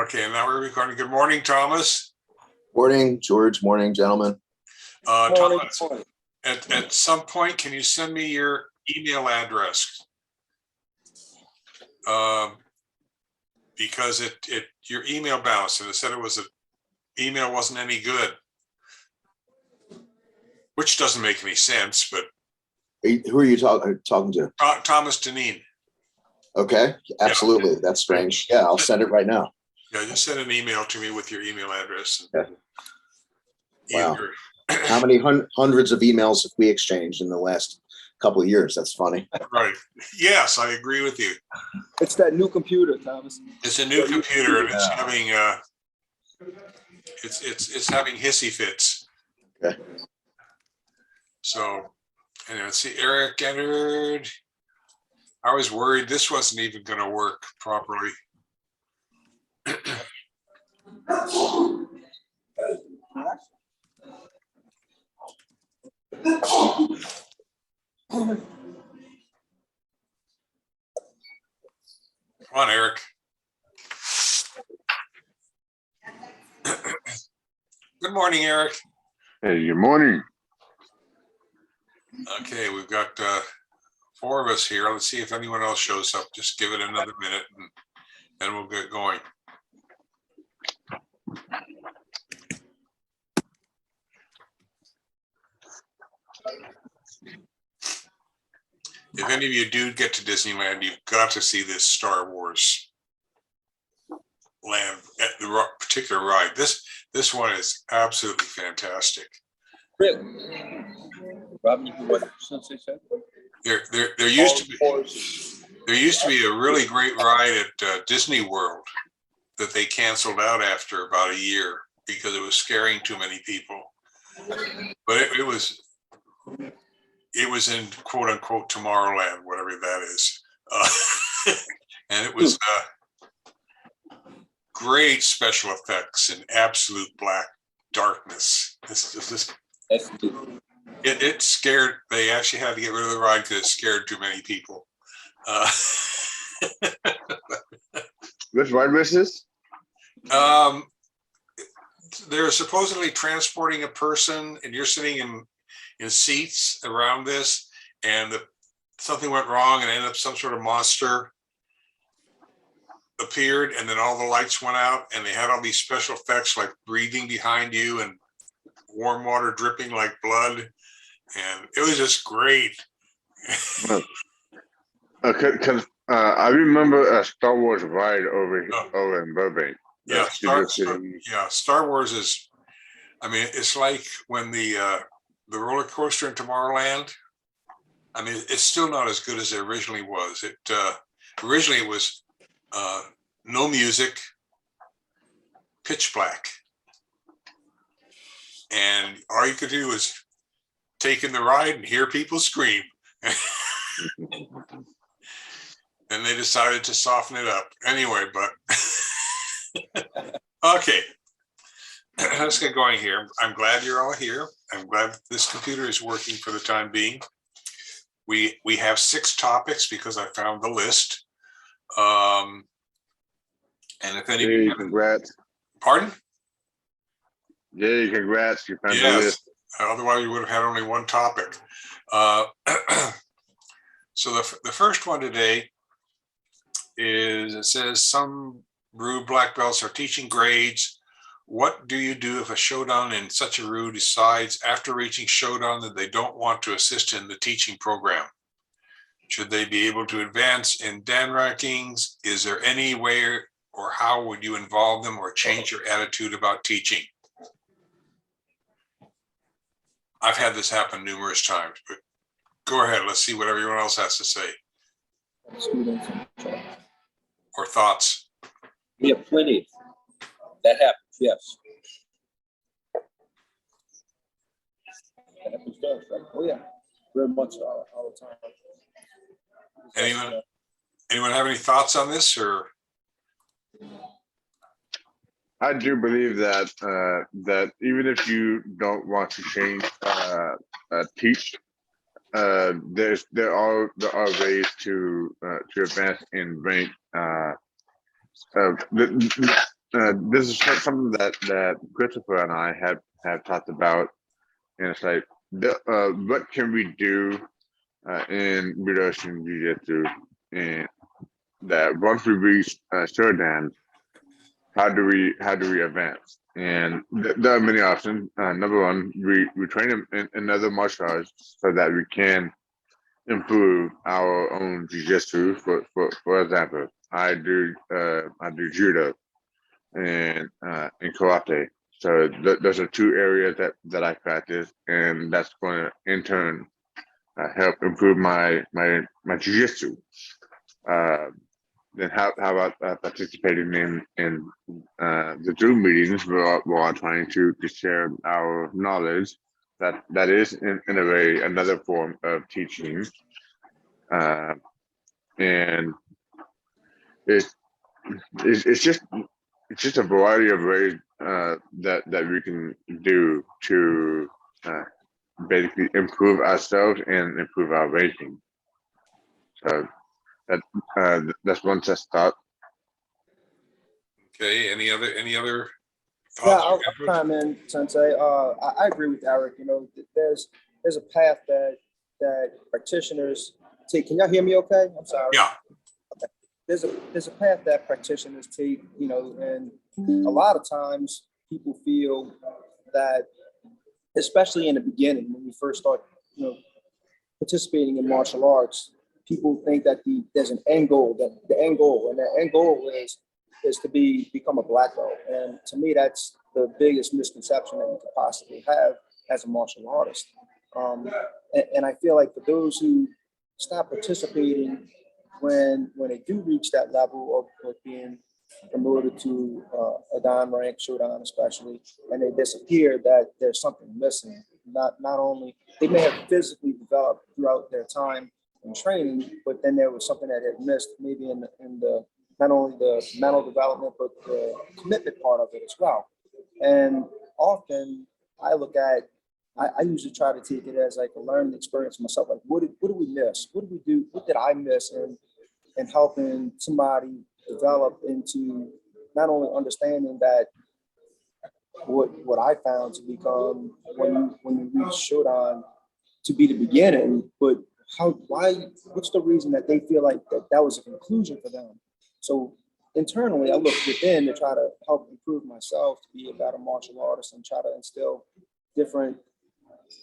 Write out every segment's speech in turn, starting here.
Okay, now we're recording. Good morning, Thomas. Morning, George. Morning, gentlemen. Thomas, at some point, can you send me your email address? Because your email bounced and it said email wasn't any good, which doesn't make any sense. But who are you talking to? Thomas Deneen. Okay, absolutely. Yeah. That's strange. Yeah, I'll send it right now. Yeah, just send an email to me with your email address. Okay. Wow. How many hundreds of emails have we exchanged in the last couple of years? That's funny. Right. Yes, I agree with you. It's that new computer, Thomas. It's a new computer, and it's having it's having hissy fits. Okay. So, and let's see, Eric entered. I was worried this wasn't even going to work properly. Come on, Eric. Good morning, Eric. Hey, good morning. Okay, we've got 4 of us here. Let's see if anyone else shows up. Just give it another minute and then we'll get going. If any of you do get to Disneyland, you've got to see this Star Wars land at the particular ride. This one is absolutely fantastic. Really? Robin, you can what Sensei said? There used to be a really great ride at Disney World that they canceled out after about a year because it was scaring too many people. But it was in quote unquote Tomorrowland, whatever that is, and it was great special effects and absolute black darkness. It scared. They actually had to get rid of the ride because it scared too many people. Which ride was this? They're supposedly transporting a person, and you're sitting in seats around this, and something went wrong, and ended up some sort of monster appeared, and then all the lights went out, and they had all these special effects like breathing behind you and warm water dripping like blood, and it was just great. Because I remember a Star Wars ride over in Burbank. Yeah, Star Wars is. I mean, it's like when the roller coaster in Tomorrowland. I mean, it's still not as good as it originally was. Originally it was no music, pitch black, and all you could do was take in the ride and hear people scream. And they decided to soften it up anyway. But okay. Let's get going here. I'm glad you're all here. I'm glad this computer is working for the time being. We have 6 topics because I found the list. And if any of you haven't, congrats. Pardon? Yeah, congrats. You found the list. Otherwise, we would have had only 1 topic. So the first one today is, it says some Rue black belts are teaching grades. What do you do if a shodan in such a Rue decides after reaching shodan that they don't want to assist in the teaching program? Should they be able to advance in Dan rankings? Is there any way or how would you involve them or change your attitude about teaching? I've had this happen numerous times, but go ahead. Let's see what everyone else has to say. Or thoughts. We have plenty That happens, yes. That happens to us, right? Oh, yeah, very much all the time. Anyone have any thoughts on this, or? I do believe that that even if you don't want to change teach, there are ways to advance in rank. This is something that Christopher and I have talked about, and it's like, what can we do in Budoshin Jiu-Jitsu, and that once we reach shodan, how do we advance? And there are many options. Number one, we train in other martial arts so that we can improve our own jiu-jitsu. For example, I do judo and karate. So those are two areas that I practice, and that's going to in turn help improve my jiu-jitsu. Then how about participating in the Zoom meetings while trying to share our knowledge? That is in a way another form of teaching, and it's just a variety of ways that we can do to basically improve ourselves and improve our rating. So that's one test thought. Okay, any other Yeah, thoughts? I'll chime in, Sensei. I agree with Eric. You know, there's a path that practitioners take. Can y'all hear me okay? I'm sorry. Yeah. Okay. There's a path that practitioners take, you know, and a lot of times people feel that, especially in the beginning when we first start, you know, participating in martial arts, people think that there's an end goal, and the end goal is to become a black belt. And to me, that's the biggest misconception that you could possibly have as a martial artist. And I feel like for those who stop participating when they do reach that level of being promoted to a dan rank, shodan especially, and they disappear, that there's something missing. Not only they may have physically developed throughout their time in training, but then there was something that had missed, maybe in the not only the mental development, but the commitment part of it as well. And often I look at, I usually try to take it as like a learning experience for myself. Like, what do we miss? What did we do? What did I miss in helping somebody develop into not only understanding that what I found to become when you reach shodan to be the beginning, but what's the reason that they feel like that was a conclusion for them? So internally, I look within to try to help improve myself to be a better martial artist and try to instill different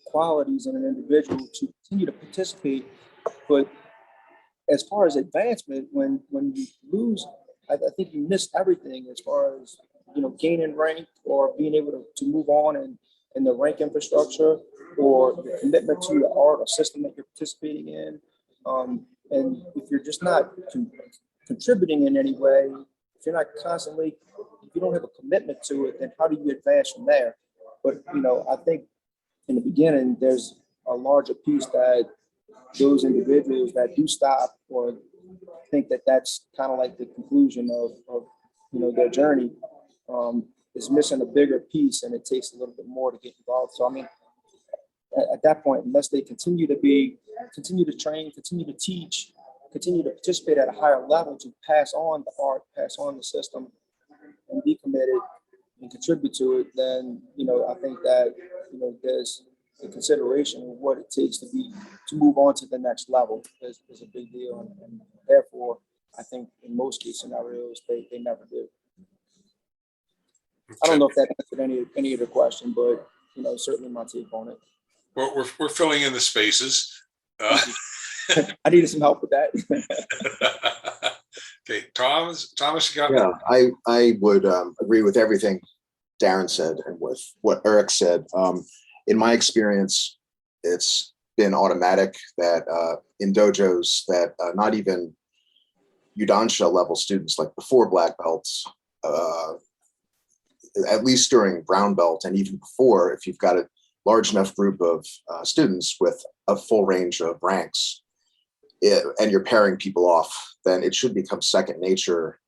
qualities in an individual to continue to participate. But as far as advancement, when you lose, I think you miss everything as far as, you know, gaining rank or being able to move on in the rank infrastructure or your commitment to the art or system that you're participating in. And if you're just not contributing in any way, if you're not constantly, if you don't have a commitment to it, then how do you advance from there? But, you know, I think in the beginning, there's a larger piece that those individuals that do stop or think that that's kind of like the conclusion of you know, their journey, is missing a bigger piece, and it takes a little bit more to get involved. So, I mean, at that point, unless they continue to train, continue to teach, continue to participate at a higher level to pass on the art, pass on the system, and be committed and contribute to it, then, you know, I think that, you know, there's the consideration of what it takes to move on to the next level is a big deal. And therefore, I think in most case scenarios, they never do. I don't know if that answered any of the question, but, you know, certainly my take on it. Well, we're filling in the spaces. I needed some help with that. Okay, Thomas, you got? Yeah, I would agree with everything Darren said and with what Eric said. In my experience, it's been automatic that in dojos that not even Udansha level students, like before black belts, at least during brown belt and even before, if you've got a large enough group of students with a full range of ranks, and you're pairing people off, then it should become second nature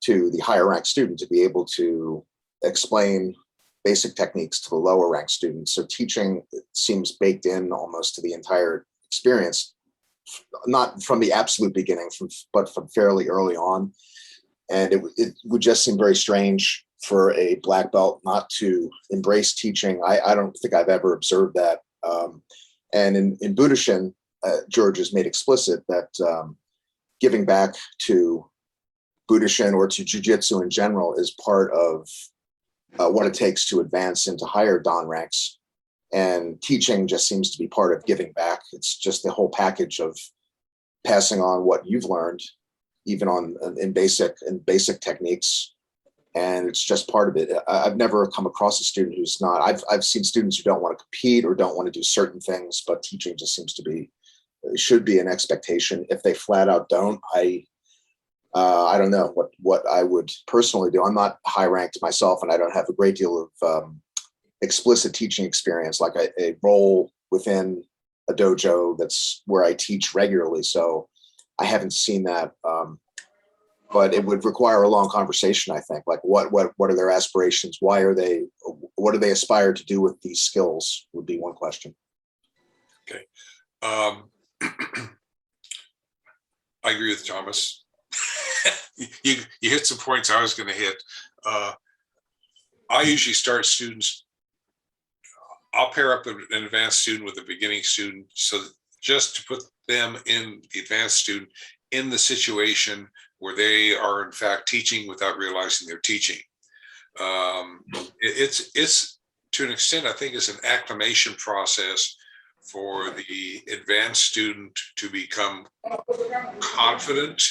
to the higher ranked student to be able to explain basic techniques to the lower ranked students. So teaching seems baked in almost to the entire experience, not from the absolute beginning, but from fairly early on. And it would just seem very strange for a black belt not to embrace teaching. I don't think I've ever observed that. And in Budoshin, George has made explicit that giving back to Budoshin or to Jujitsu in general is part of what it takes to advance into higher Dan ranks. And teaching just seems to be part of giving back. It's just the whole package of passing on what you've learned, even in basic techniques. And it's just part of it. I've never come across a student who's not. I've seen students who don't want to compete or don't want to do certain things, but teaching just seems to be, should be an expectation. If they flat out don't, I don't know what I would personally do. I'm not high ranked myself, and I don't have a great deal of explicit teaching experience, like a role within a dojo that's where I teach regularly. So I haven't seen that. But it would require a long conversation, I think. Like what are their aspirations? What do they aspire to do with these skills would be one question. Okay. I agree with Thomas. you hit some points I was going to hit. I usually start students, I'll pair up an advanced student with a beginning student, so just to put them in the advanced student in the situation where they are in fact teaching without realizing they're teaching. It's to an extent, I think, it's an acclimation process for the advanced student to become confident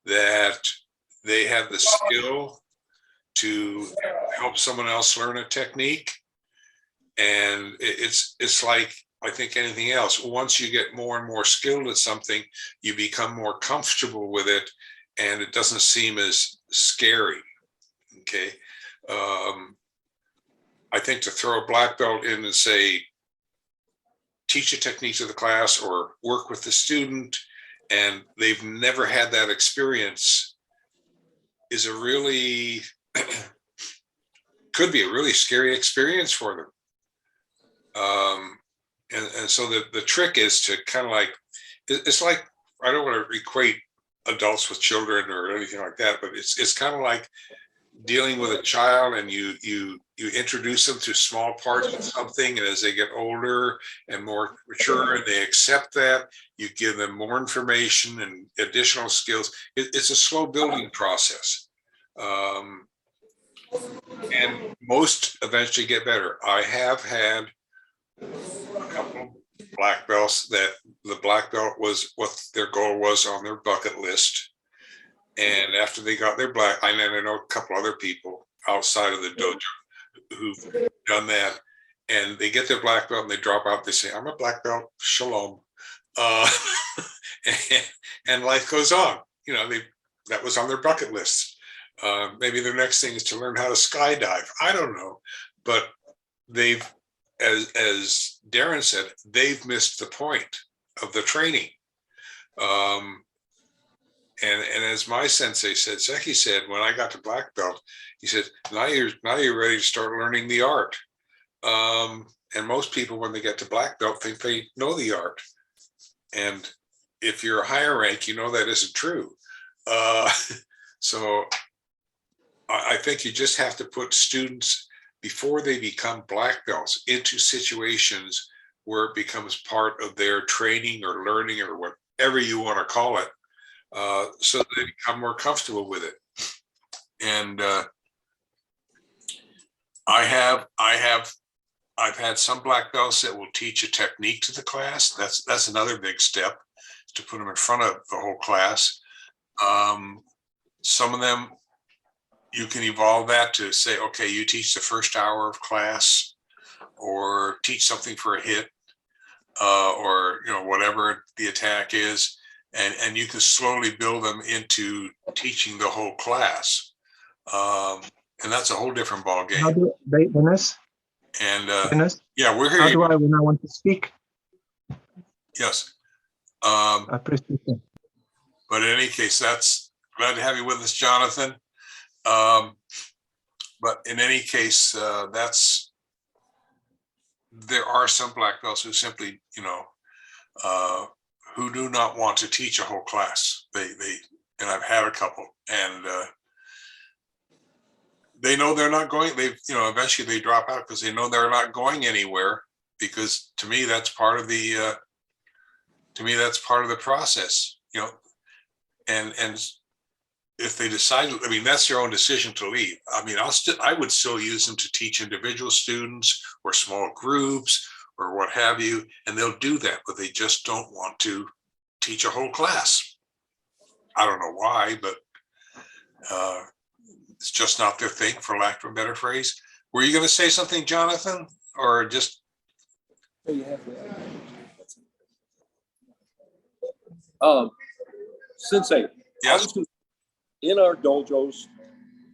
that they have the skill to help someone else learn a technique. And it's like, I think anything else, once you get more and more skilled at something, you become more comfortable with it, and it doesn't seem as scary. Okay. I think to throw a black belt in and say, teach a technique to the class or work with the student, and they've never had that experience, is a really, could be a really scary experience for them. And so the trick is to kind of like, it's like, I don't want to equate adults with children or anything like that, but it's kind of like dealing with a child, and you introduce them to small parts of something, and as they get older and more mature and they accept that, you give them more information and additional skills. It's a slow building process. And most eventually get better. I have had a couple black belts that the black belt was what their goal was on their bucket list. And after they got their black, I know a couple other people outside of the dojo who've done that, and they get their black belt and they drop out. They say, "I'm a black belt, shalom," and life goes on. You know, that was on their bucket list. Maybe their next thing is to learn how to skydive. I don't know, but they've, as Darren said, they've missed the point of the training. And as my sensei said, Seki said, when I got to black belt, he said, now you're ready to start learning the art. And most people, when they get to black belt, think they know the art. And if you're a higher rank, you know that isn't true. So I think you just have to put students, before they become black belts, into situations where it becomes part of their training or learning or whatever you want to call it, so that they become more comfortable with it. And I've had some black belts that will teach a technique to the class. That's another big step, to put them in front of the whole class. Some of them, you can evolve that to say, okay, you teach the first hour of class, or teach something for a hit, or whatever the attack is, and you can slowly build them into teaching the whole class. And and that's a whole different ball How game. do they, Dennis? And Dennis, yeah, we're how here. do I when I want to speak? Yes. I appreciate it. But in any case, that's glad to have you with us, Jonathan. But in any case, there are some black belts who simply, who do not want to teach a whole class. And I've had a couple, and they know they're not going. Eventually they drop out because they know they're not going anywhere. Because to me, that's part of the process. And if they decide, I mean, that's their own decision to leave. I mean, I would still use them to teach individual students or small groups or what have you, and they'll do that, but they just don't want to teach a whole class. I don't know why, but it's just not their thing, for lack of a better phrase. Were you going to say something, Jonathan, or just? Sensei, Yes. in our dojos,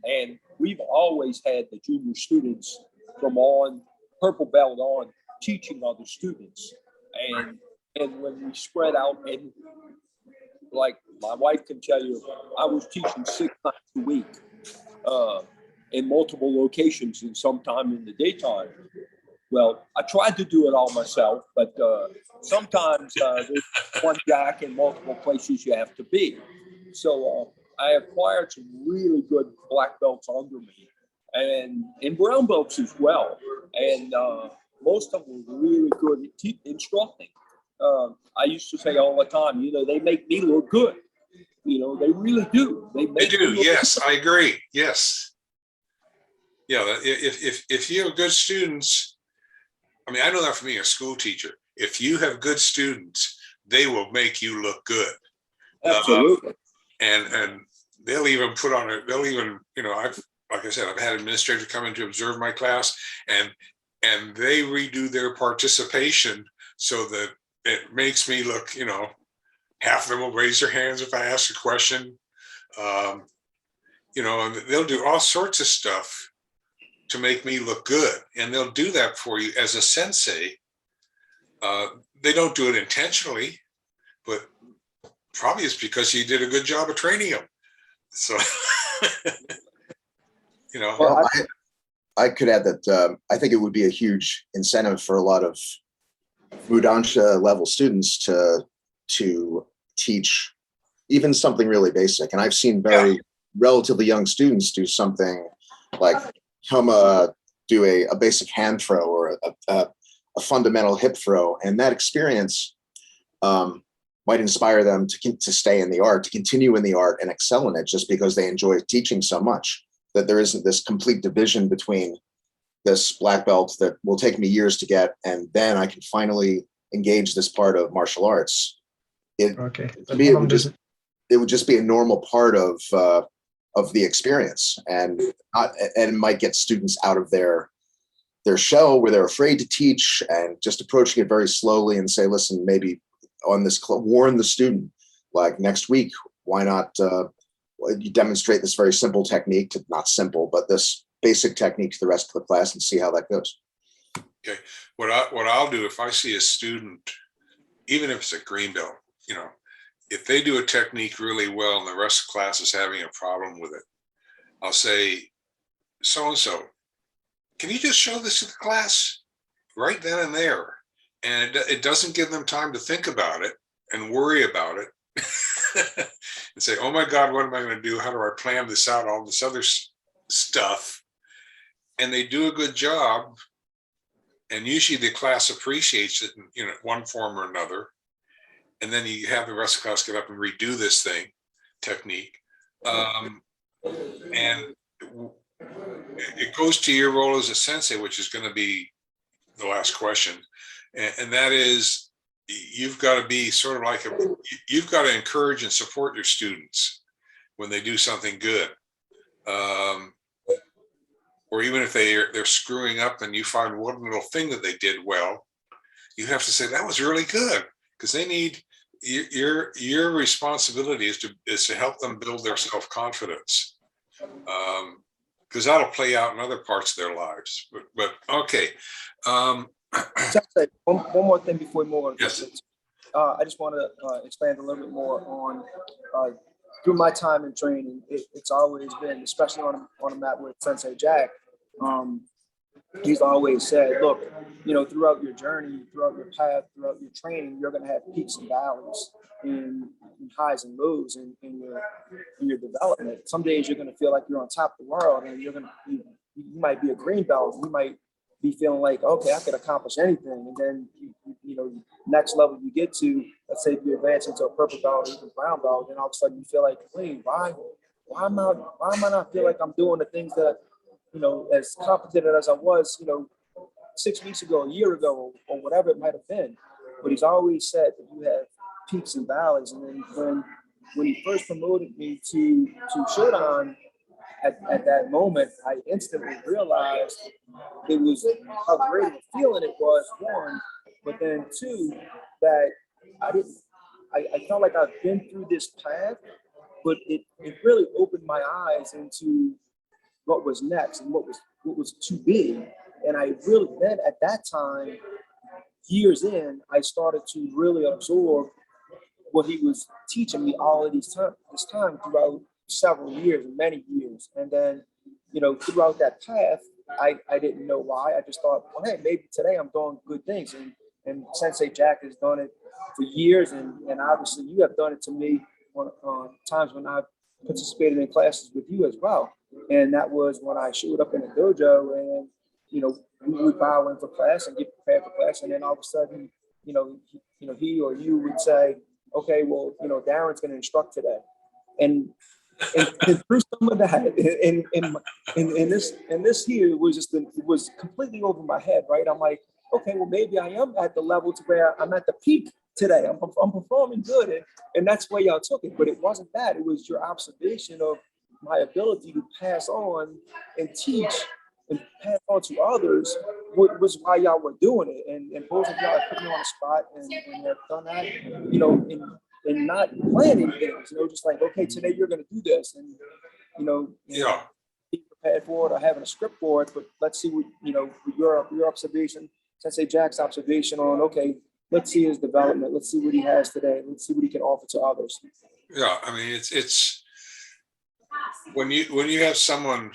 and we've always had the junior students from on purple belt on teaching other students, and when we spread out, and like my wife can tell you, I was teaching 6 times a week in multiple locations and sometime in the daytime. Well, I tried to do it all myself, but sometimes there's one jack in multiple places you have to be. So I acquired some really good black belts under me, and brown belts as well. And most of them were really good at instructing. I used to say all the time, they make me look good. They really do. They do. Yes, I agree. Yes. Yeah. If you have good students, I mean, I know that from being a school teacher. If you have good students, they will make you look good. Absolutely. And they'll even put on it. They'll even, like I said, I've had administrators come in to observe my class, and they redo their participation so that it makes me look, half of them will raise their hands if I ask a question, and they'll do all sorts of stuff to make me look good. And they'll do that for you as a sensei. They don't do it intentionally, but probably it's because you did a good job of training them. So, Well, I could add that I think it would be a huge incentive for a lot of Mudansha level students to teach even something really basic. And I've seen relatively young students do something like do a basic hand throw or a fundamental hip throw, and that experience might inspire them to stay in the art, to continue in the art and excel in it, just because they enjoy teaching so much. That there isn't this complete division between this black belt that will take me years to get, and then I can finally engage this part of martial arts. Okay. To me, it would just be a normal part of the experience, and it might get students out of their shell where they're afraid to teach, and just approaching it very slowly and say, listen, maybe on this, warn the student, like next week, why not you demonstrate this very simple technique not simple, but this basic technique to the rest of the class and see how that goes. Okay. What I'll do if I see a student, even if it's a green belt, if they do a technique really well and the rest of the class is having a problem with it, I'll say, so-and-so, can you just show this to the class right then and there? And it doesn't give them time to think about it and worry about it and say, oh my God, what am I going to do? How do I plan this out? All this other stuff. And they do a good job. And usually the class appreciates it in one form or another. And then you have the rest of the class get up and redo this technique. And it goes to your role as a sensei, which is going to be the last question. And that is, you've got to be sort of like you've got to encourage and support your students when they do something good. Or even if they're screwing up and you find one little thing that they did well, you have to say that was really good, because they need your responsibility is to help them build their self-confidence. because that'll play out in other parts of their lives. But okay. Sensei, one more thing before we move on. Yes. I just want to expand a little bit more on through my time in training. It's always been, especially on a mat with Sensei Jack. He's always said, look, you know, throughout your journey, throughout your path, throughout your training, you're going to have peaks and valleys and highs and lows in your development. Some days you're going to feel like you're on top of the world, and you might be a green belt. You might be feeling like, okay, I could accomplish anything. And then, you know, next level you get to, let's say if you advance into a purple belt or even brown belt, and all of a sudden you feel like, wait, why am I not feel like I'm doing the things that, you know, as competent as I was, you know, 6 weeks ago, a year ago, or whatever it might have been. But he's always said that you have peaks and valleys. And then when he first promoted me to shodan, at that moment, I instantly realized it was how great of a feeling it was, one, but then two, that I felt like I've been through this path, but it really opened my eyes into what was next and what was to be. And I really, then at that time, years in, I started to really absorb what he was teaching me all of this time throughout several years, many years. And then, you know, throughout that path, I didn't know why. I just thought, well, hey, maybe today I'm doing good things. And Sensei Jack has done it for years. And obviously you have done it to me on times when I've participated in classes with you as well. And that was when I showed up in a dojo, and, you know, we would bow in for class and get prepared for class. And then all of a sudden, he or you would say, okay, well, you know, Darren's going to instruct today. And through some of that, and this here was just, it was completely over my head, right? I'm like, okay, well, maybe I am at the level to where I'm at the peak today. I'm performing good, and that's where y'all took it. But it wasn't that. It was your observation of my ability to pass on and teach and pass on to others was why y'all were doing it. And both of y'all put me on the spot and have done that, you know, and not planning things, you know, just like, okay, today you're going to do this, and, you know, be prepared for it or having a script for it. But let's see what, you know, your observation, Sensei Jack's observation on, okay, let's see his development. Let's see what he has today. Let's see what he can offer to others. Yeah, I mean, it's when you have someone.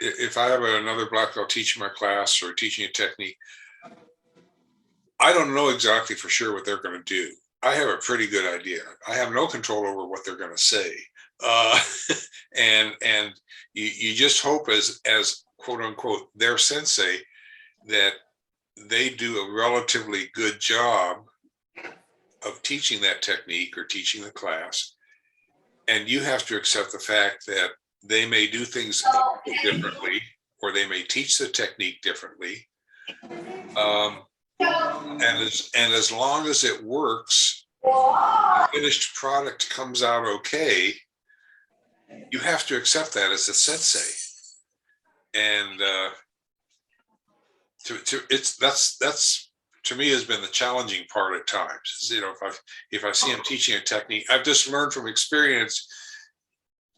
If I have another black belt teaching my class or teaching a technique, I don't know exactly for sure what they're going to do. I have a pretty good idea. I have no control over what they're going to say, and you just hope as quote unquote their sensei that they do a relatively good job of teaching that technique or teaching the class, and you have to accept the fact that they may do things differently, or they may teach the technique differently. And as long as it works, the finished product comes out okay, you have to accept that as a sensei. And that's to me has been the challenging part at times. You know, if I see them teaching a technique, I've just learned from experience.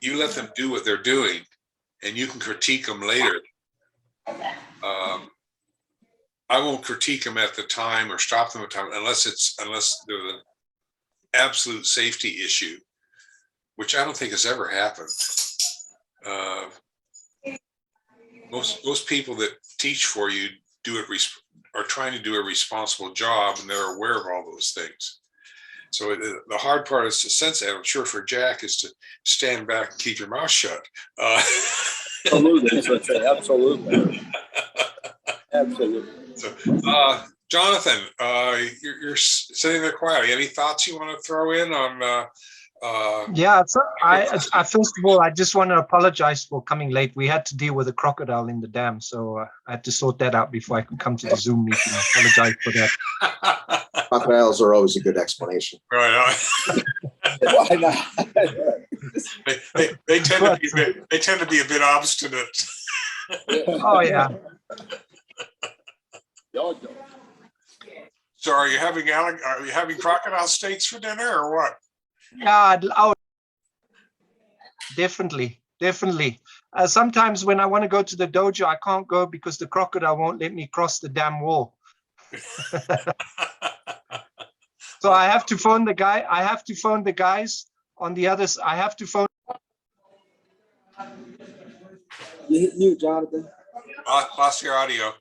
You let them do what they're doing, and you can critique them later. I won't critique them at the time or stop them at the time unless there's an absolute safety issue, which I don't think has ever happened. Most people that teach for you are trying to do a responsible job, and they're aware of all those things. So the hard part is to sensei, I'm sure for Jack, is to stand back and keep your mouth shut. Absolutely, absolutely. Absolutely. So, Jonathan, you're sitting there quietly. Any thoughts you want to throw in on? Yeah, so I first of all, I just want to apologize for coming late. We had to deal with a crocodile in the dam, so I had to sort that out before I could come to the Zoom meeting. I apologize for that. Crocodiles are always a good explanation. Right. Why not? they tend to be a bit obstinate. Oh yeah. Y'all don't. So are you having crocodile steaks for dinner or what? Yeah, definitely. Sometimes when I want to go to the dojo, I can't go because the crocodile won't let me cross the damn wall. So I have to phone the guy. I have to phone the guys on the other side. I have to phone. You hit mute, Jonathan. Lost your audio.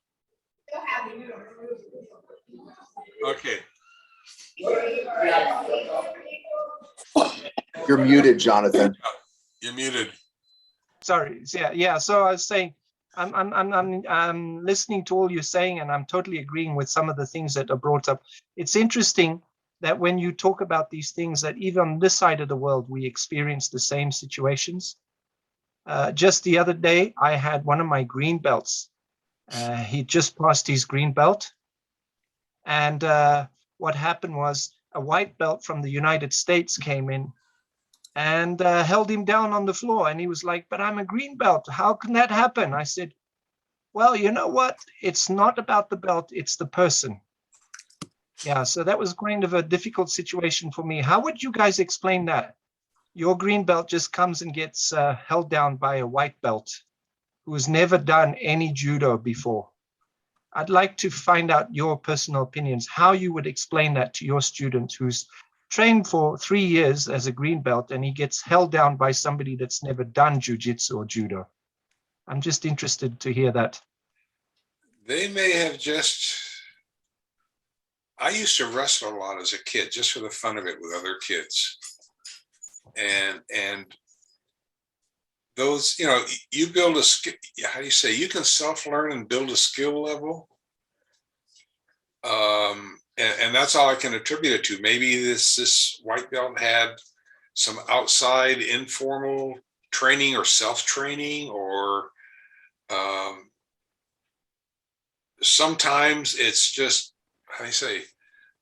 Okay. You're muted, Jonathan. You're muted. Sorry. Yeah. So I was saying, I'm listening to all you're saying, and I'm totally agreeing with some of the things that are brought up. It's interesting that when you talk about these things, that even on this side of the world, we experience the same situations. Just the other day, I had one of my green belts. He just passed his green belt. And what happened was a white belt from the United States came in and held him down on the floor. And he was like, but I'm a green belt. How can that happen? I said, well, you know what? It's not about the belt. It's the person. Yeah, so that was kind of a difficult situation for me. How would you guys explain that? Your green belt just comes and gets held down by a white belt who has never done any judo before. I'd like to find out your personal opinions, how you would explain that to your student who's trained for 3 years as a green belt and he gets held down by somebody that's never done jujitsu or judo. I'm just interested to hear that. They may have just, I used to wrestle a lot as a kid, just for the fun of it with other kids. And those, you know, you build a skill, how do you say, you can self-learn and build a skill level. And that's all I can attribute it to. Maybe this white belt had some outside informal training or self-training, or sometimes it's just, how do you say,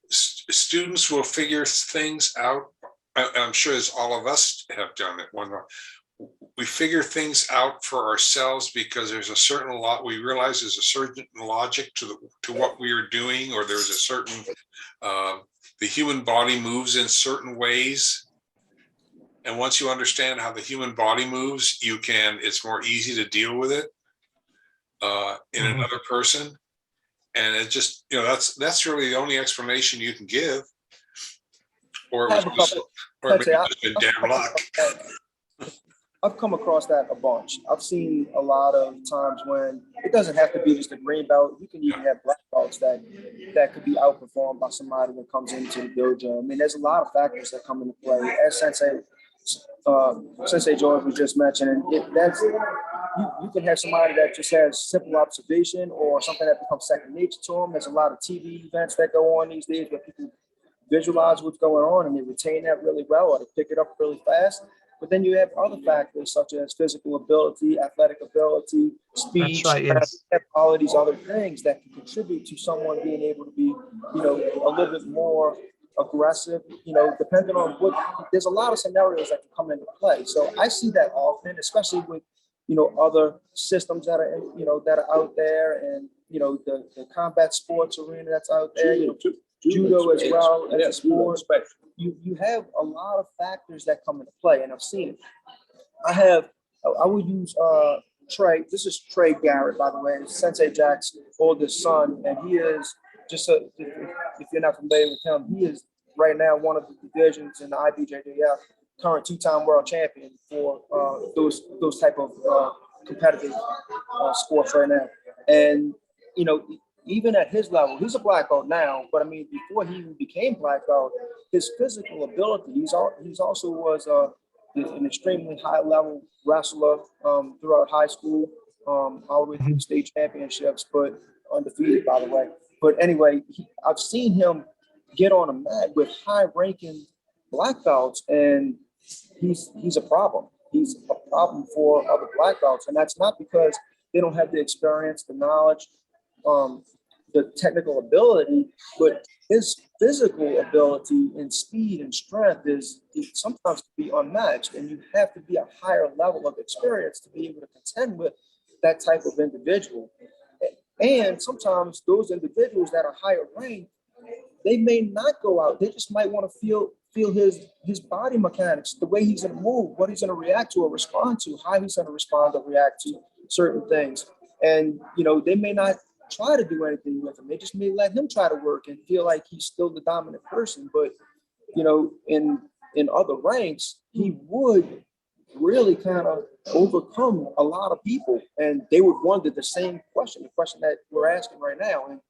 students will figure things out. I'm sure as all of us have done it. We figure things out for ourselves because there's a certain lot, we realize there's a certain logic to what we are doing, or there's a certain, the human body moves in certain ways. And once you understand how the human body moves, it's more easy to deal with it in another person. And it just, you know, that's really the only explanation you can give. Or it was just, or maybe it's been damn luck. I've come across that a bunch. I've seen a lot of times when it doesn't have to be just a green belt. You can even have black belts that could be outperformed by somebody that comes into the dojo. I mean, there's a lot of factors that come into play. As Sensei George was just mentioning, you can have somebody that just has simple observation or something that becomes second nature to them. There's a lot of TV events that go on these days where people visualize what's going on and they retain that really well, or they pick it up really fast. But then you have other factors such as physical ability, athletic ability, speed, right, yes. all of these other things that can contribute to someone being able to be, you know, a little bit more aggressive, you know, depending on there's a lot of scenarios that can come into play. So I see that often, especially with, you know, other systems that are, you know, that are out there, and, you know, the combat sports arena that's out there, you know, judo as well as a sport. You have a lot of factors that come into play, and I've seen it. I would use Trey. This is Trey Garrett, by the way, Sensei Jack's oldest son, and he is just if you're not familiar with him, he is right now one of the divisions in the IBJJF, current 2-time world champion for those type of competitive sports right now. And you know, even at his level, he's a black belt now, but I mean, before he even became black belt, his physical ability, he's also was an extremely high level wrestler throughout high school, all the way through state championships, but undefeated, by the way. But anyway, I've seen him get on a mat with high ranking black belts, and he's a problem. He's a problem for other black belts, and that's not because they don't have the experience, the knowledge, the technical ability, but his physical ability and speed and strength is sometimes to be unmatched, and you have to be a higher level of experience to be able to contend with that type of individual. And sometimes those individuals that are higher ranked, they may not go out. They just might want to feel his body mechanics, the way he's going to move, what he's going to react to or respond to, how he's going to respond or react to certain things. And, you know, they may not try to do anything with him. They just may let him try to work and feel like he's still the dominant person. But, you know, in other ranks, he would really kind of overcome a lot of people. And they would wonder the same question, the question that we're asking right now. And,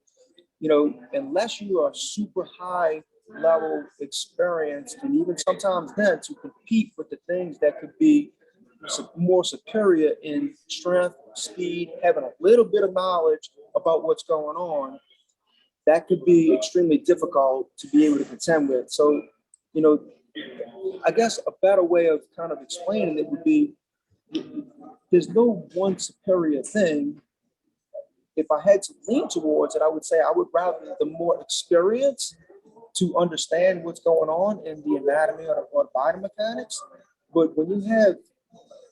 you know, unless you are super high level experience, and even sometimes then to compete with the things that could be more superior in strength, speed, having a little bit of knowledge about what's going on, that could be extremely difficult to be able to contend with. So, you know, I guess a better way of kind of explaining it would be, there's no one superior thing. If I had to lean towards it, I would say I would rather the more experience to understand what's going on in the anatomy or body mechanics. But when you have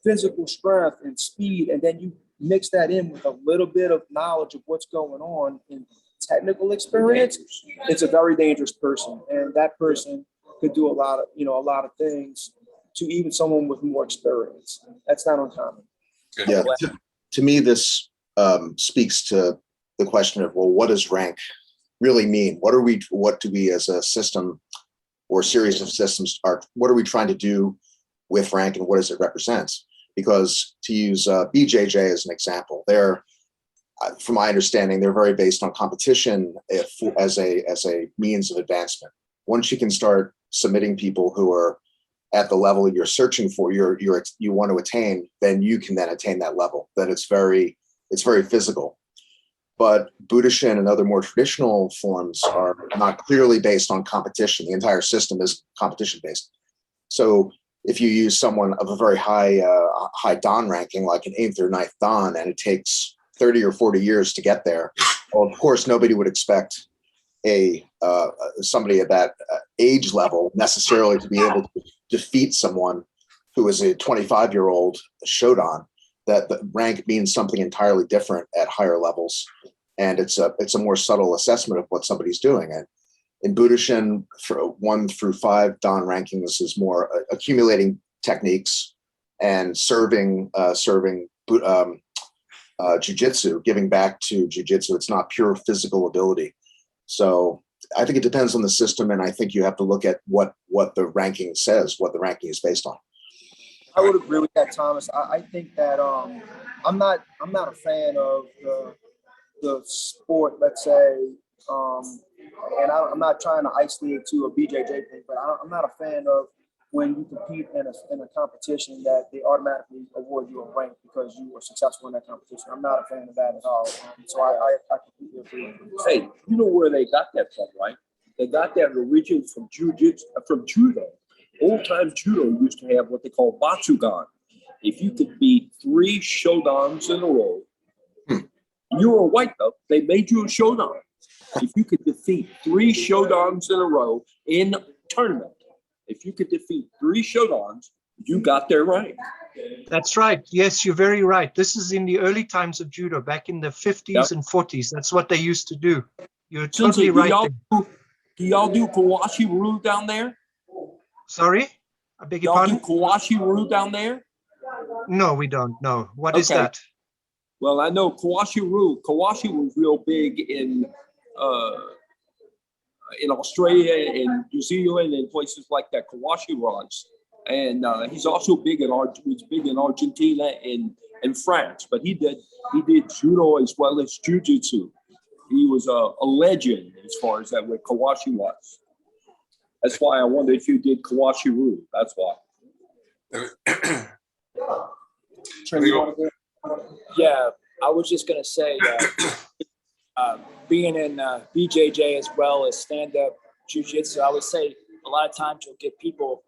physical strength and speed, and then you mix that in with a little bit of knowledge of what's going on in technical experience, it's a very dangerous person. And that person could do a lot of things to even someone with more experience. That's not uncommon. Yeah, to me, this speaks to the question of, well, what does rank really mean? What do we as a system or series of systems what are we trying to do with rank, and what does it represent? Because to use BJJ as an example, they're, from my understanding, they're very based on competition as a means of advancement. Once you can start submitting people who are at the level you're searching for, you want to attain, then you can then attain that level. That it's very physical. But Budoshin and other more traditional forms are not clearly based on competition. The entire system is competition based. So if you use someone of a very high Dan ranking, like an 8th or 9th Dan, and it takes 30 or 40 years to get there, well, of course, nobody would expect somebody at that age level necessarily to be able to defeat someone who is a 25-year-old shodan. That the rank means something entirely different at higher levels, and it's a more subtle assessment of what somebody's doing. And in Budoshin, 1 through 5 Dan rankings is more accumulating techniques and serving jujitsu, giving back to jujitsu. It's not pure physical ability. So I think it depends on the system, and I think you have to look at what the ranking says, what the ranking is based on. I would agree with that, Thomas. I think that I'm not a fan of the sport, let's say, and I'm not trying to isolate to a BJJ thing, but I'm not a fan of when you compete in a competition that they automatically award you a rank because you were successful in that competition. I'm not a fan of that at all. So I completely agree with you. Hey, you know where they got that from, right? They got that origin from from judo. Old time judo used to have what they call batsugan. If you could beat 3 shodans in a row, you were a white belt, they made you a shodan. If you could defeat 3 shodans in a row in a tournament, if you could defeat 3 shodans, you got their rank. That's right. Yes, you're very right. This is in the early times of judo, back in the 50s and 40s. That's what they used to do. You're totally Sensei, right. do y'all do Kawashi Ryu down there? Sorry? I beg your Y'all do pardon? Kawashi Ryu down there? No, we don't. No. What is Okay. that? Well, I know Kawashi Ryu. Kawashi was real big in Australia and New Zealand and places like that. Kawashi was, and he's also big in Argentina and France. But he did judo as well as jujitsu. He was a legend as far as that way Kawashi was. That's why I wondered if you did Kawashi Ryu. That's why. Trim, you want to go? Yeah, I was just going to say, being in BJJ as well as stand-up jiu-jitsu, I would say a lot of times you'll get people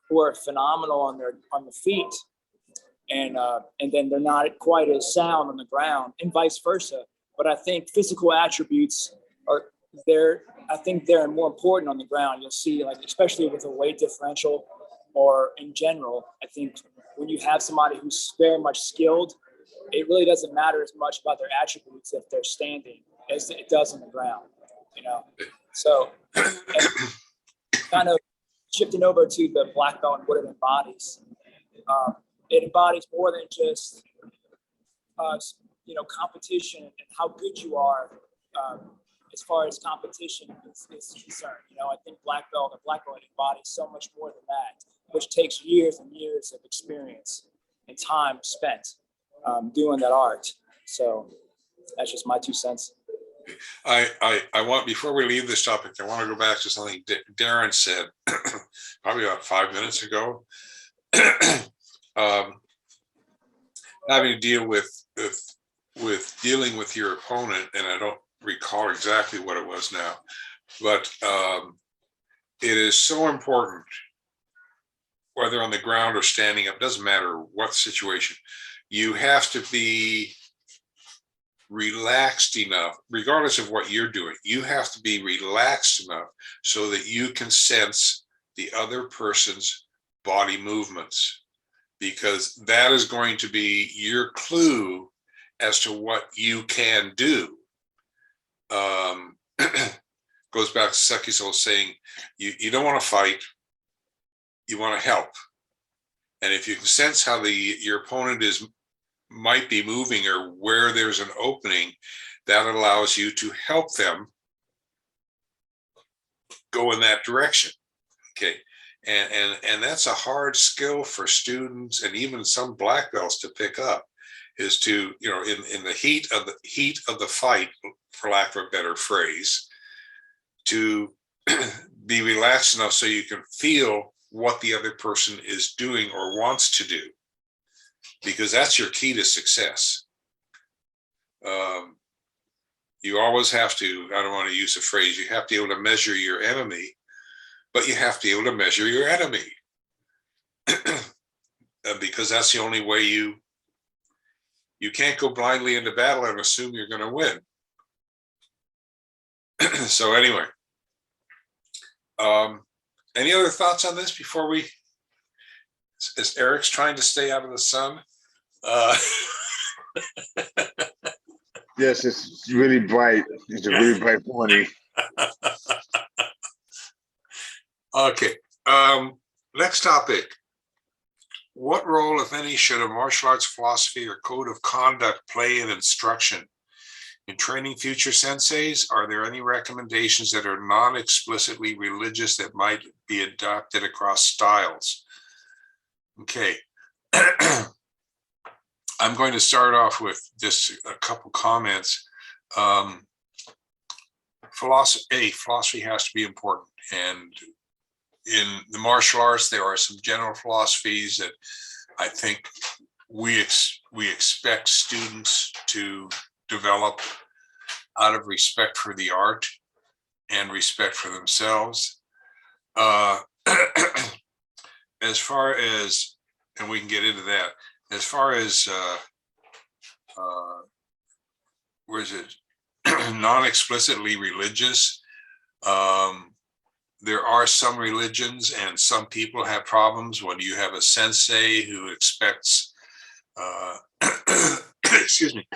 who are phenomenal on the feet, and then they're not quite as sound on the ground, and vice versa. But I think physical attributes I think they're more important on the ground. You'll see, like, especially with a weight differential or in general, I think when you have somebody who's very much skilled, it really doesn't matter as much about their attributes if they're standing as it does on the ground, you know? So kind of shifting over to the black belt and what it embodies. It embodies more than just, competition and how good you are as far as competition is concerned. I think black belt embodies so much more than that, which takes years and years of experience and time spent doing that art. So that's just my 2 cents. I want, before we leave this topic, I want to go back to something Darren said probably about 5 minutes ago. Having to deal with dealing with your opponent, and I don't recall exactly what it was now, but it is so important, whether on the ground or standing up, doesn't matter what situation, you have to be relaxed enough, regardless of what you're doing, you have to be relaxed enough so that you can sense the other person's body movements, because that is going to be your clue as to what you can do. Goes back to Seki's saying, you don't want to fight, you want to help. And if you can sense how your opponent might be moving or where there's an opening, that allows you to help them go in that direction. Okay. And that's a hard skill for students and even some black belts to pick up, is to, in the heat of the fight, for lack of a better phrase, to be relaxed enough so you can feel what the other person is doing or wants to do, because that's your key to success. You always have to, I don't want to use a phrase, you have to be able to measure your enemy, but you have to be able to measure your enemy. Because that's the only way you can't go blindly into battle and assume you're going to win. So anyway, any other thoughts on this before we, as Eric's trying to stay out of the sun? Yes, it's really bright. It's a really bright morning. Okay. Next topic. What role, if any, should a martial arts philosophy or code of conduct play in instruction? In training future senseis, are there any recommendations that are non-explicitly religious that might be adopted across styles? Okay. I'm going to start off with just a couple comments. Philosophy has to be important. And in the martial arts, there are some general philosophies that I think we expect students to develop out of respect for the art and respect for themselves. As far as, and we can get into that, as far as where is it, non-explicitly religious, there are some religions and some people have problems when you have a sensei who expects excuse me,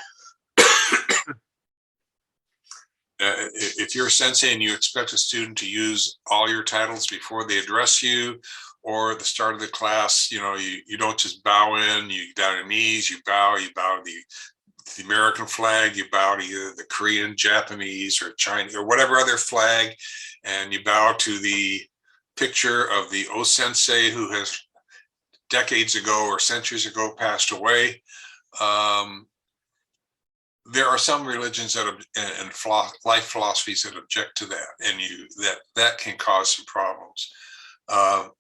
if you're a sensei and you expect a student to use all your titles before they address you, or at the start of the class, you don't just bow in, you get down on your knees, you bow to the American flag, you bow to either the Korean, Japanese, or Chinese, or whatever other flag, and you bow to the picture of the O-sensei who has decades ago or centuries ago passed away. There are some religions and life philosophies that object to that, and that can cause some problems. I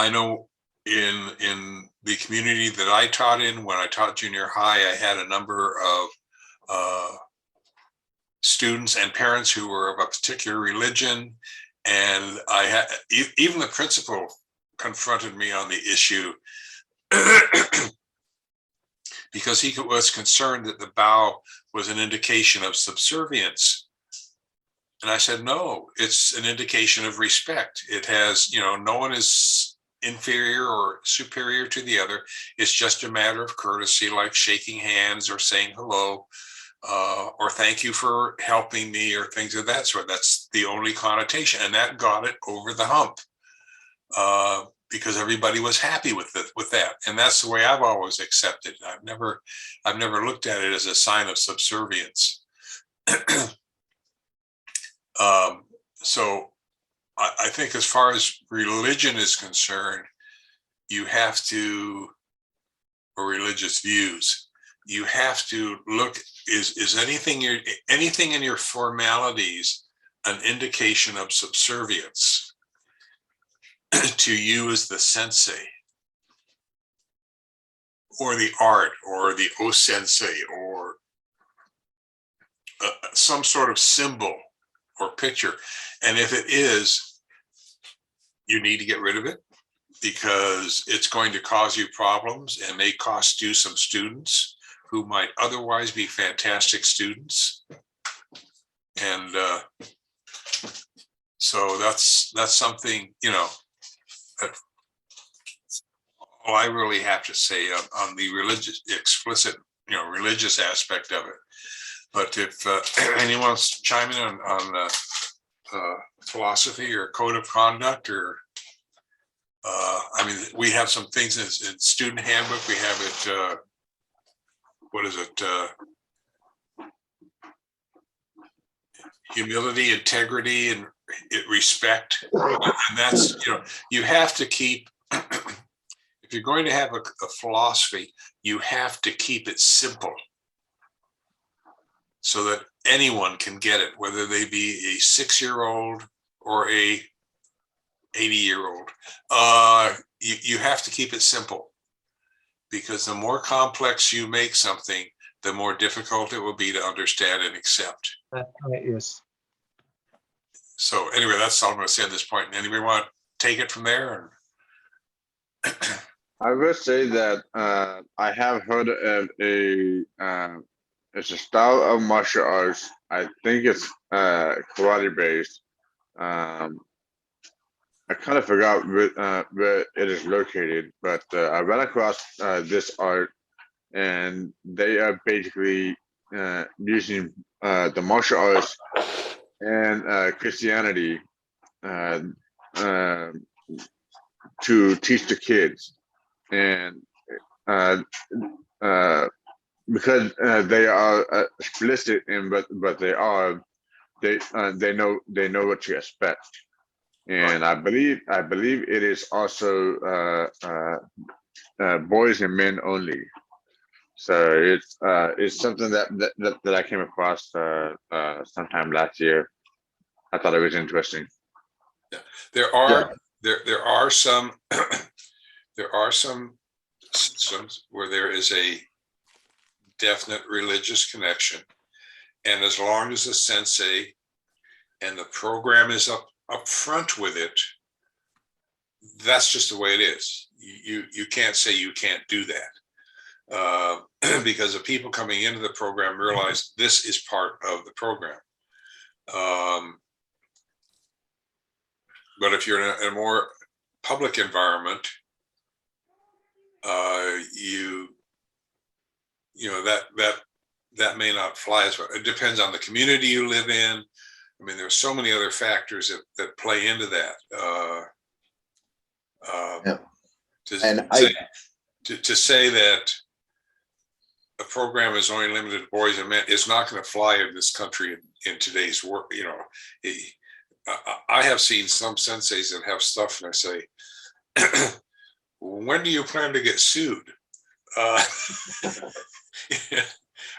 know in the community that I taught in, when I taught junior high, I had a number of students and parents who were of a particular religion, and I had even the principal confronted me on the issue because he was concerned that the bow was an indication of subservience. And I said, no, it's an indication of respect. It has, no one is inferior or superior to the other. It's just a matter of courtesy, like shaking hands or saying hello. or thank you for helping me, or things of that sort. That's the only connotation, and that got it over the hump, because everybody was happy with that, and that's the way I've always accepted it. I've never looked at it as a sign of subservience. So I think as far as religion is concerned, you have to, or religious views, you have to look, is anything in your formalities an indication of subservience to you as the sensei, or the art, or the o-sensei, or some sort of symbol or picture? And if it is, you need to get rid of it, because it's going to cause you problems and may cost you some students who might otherwise be fantastic students. And so that's something, that all I really have to say on the explicit religious aspect of it. But if anyone's chiming on philosophy or code of conduct, or we have some things in student handbook. We have it. What is it? Humility, integrity, and respect. And that's, you have to keep, if you're going to have a philosophy, you have to keep it simple, so that anyone can get it, whether they be a 6-year-old or a 80-year-old. You have to keep it simple, because the more complex you make something, the more difficult it will be to understand and accept. That's right, yes. So anyway, that's all I'm going to say at this point. Anybody want to take it from there? I will say that I have heard of it's a style of martial arts. I think it's karate based. I kind of forgot where it is located, but I ran across this art, and they are basically using the martial arts and Christianity to teach the kids, and because they are explicit in but they know what to expect. And I believe it is also boys and men only. So it's something that I came across sometime last year. I thought it was interesting. There are some systems where there is a definite religious connection, and as long as the sensei and the program is up front with it, that's just the way it is. You can't say you can't do that, because the people coming into the program realize this is part of the program. But if you're in a more public environment, that may not fly as well. It depends on the community you live in. I mean, there's so many other factors that play into that. To say that a program is only limited to boys and men is not going to fly in this country in today's work. I have seen some senseis that have stuff, and I say, when do you plan to get sued? I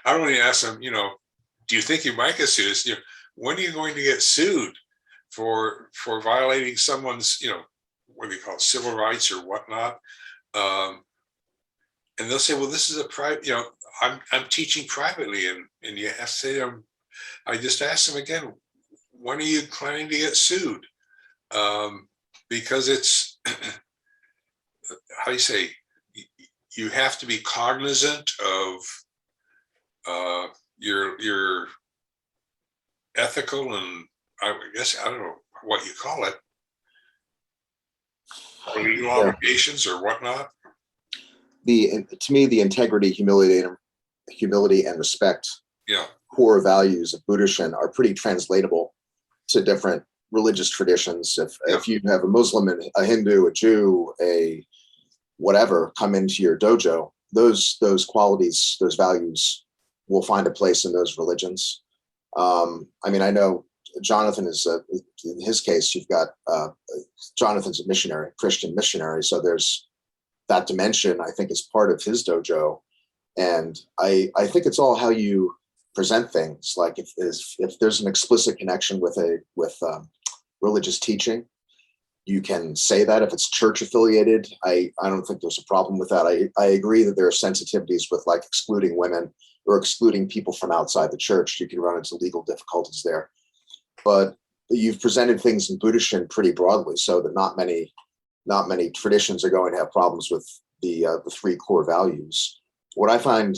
don't even ask them, do you think you might get sued? When are you going to get sued for violating someone's, what do you call it, civil rights or whatnot? And they'll say, well, this is a private, I'm teaching privately, and you have to say, I just asked them again, when are you planning to get sued? Because it's, how do you say, you have to be cognizant of your ethical, and I guess, I don't know what you call it, legal obligations or whatnot. To me, the integrity, humility, and respect Yeah. core values of Budoshin are pretty translatable to different religious traditions. If you have a Muslim and a Hindu, a Jew, a whatever come into your dojo, those qualities, those values will find a place in those religions. I mean, I know Jonathan is, in his case, you've got, Jonathan's a missionary, Christian missionary. So there's that dimension, I think, is part of his dojo. And I think it's all how you present things. Like if there's an explicit connection with religious teaching, you can say that. If it's church affiliated, I don't think there's a problem with that. I agree that there are sensitivities with like excluding women or excluding people from outside the church. You can run into legal difficulties there. But you've presented things in Budoshin pretty broadly, so that not many traditions are going to have problems with the three core values. What I find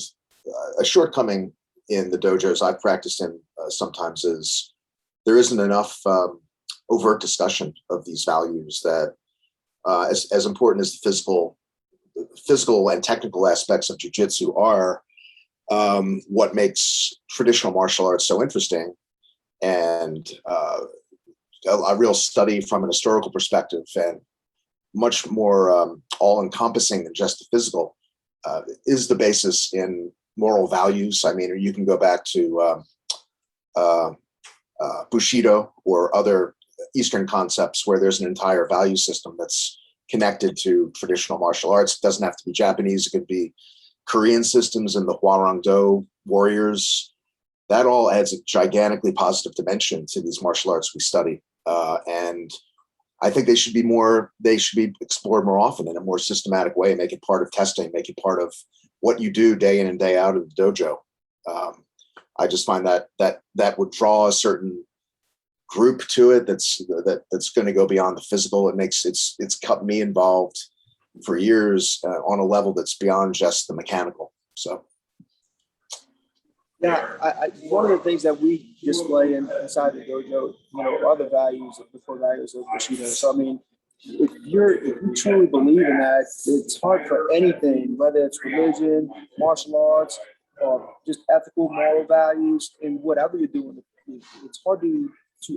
a shortcoming in the dojos I've practiced in sometimes is there isn't enough overt discussion of these values that, as important as the physical and technical aspects of jujitsu are, what makes traditional martial arts so interesting and a real study from an historical perspective and much more all-encompassing than just the physical is the basis in moral values. I mean, you can go back to Bushido or other Eastern concepts where there's an entire value system that's connected to traditional martial arts. It doesn't have to be Japanese. It could be Korean systems and the Hwarang-do warriors. That all adds a gigantically positive dimension to these martial arts we study. And I think they should be explored more often in a more systematic way, make it part of testing, make it part of what you do day in and day out of the dojo. I just find that would draw a certain group to it that's going to go beyond the physical. It's kept me involved for years on a level that's beyond just the mechanical. So. Yeah, one of the things that we display inside the dojo, are the values, the core values of Bushido. So, I mean, if you truly believe in that, it's hard for anything, whether it's religion, martial arts, or just ethical, moral values, and whatever you're doing, it's hard to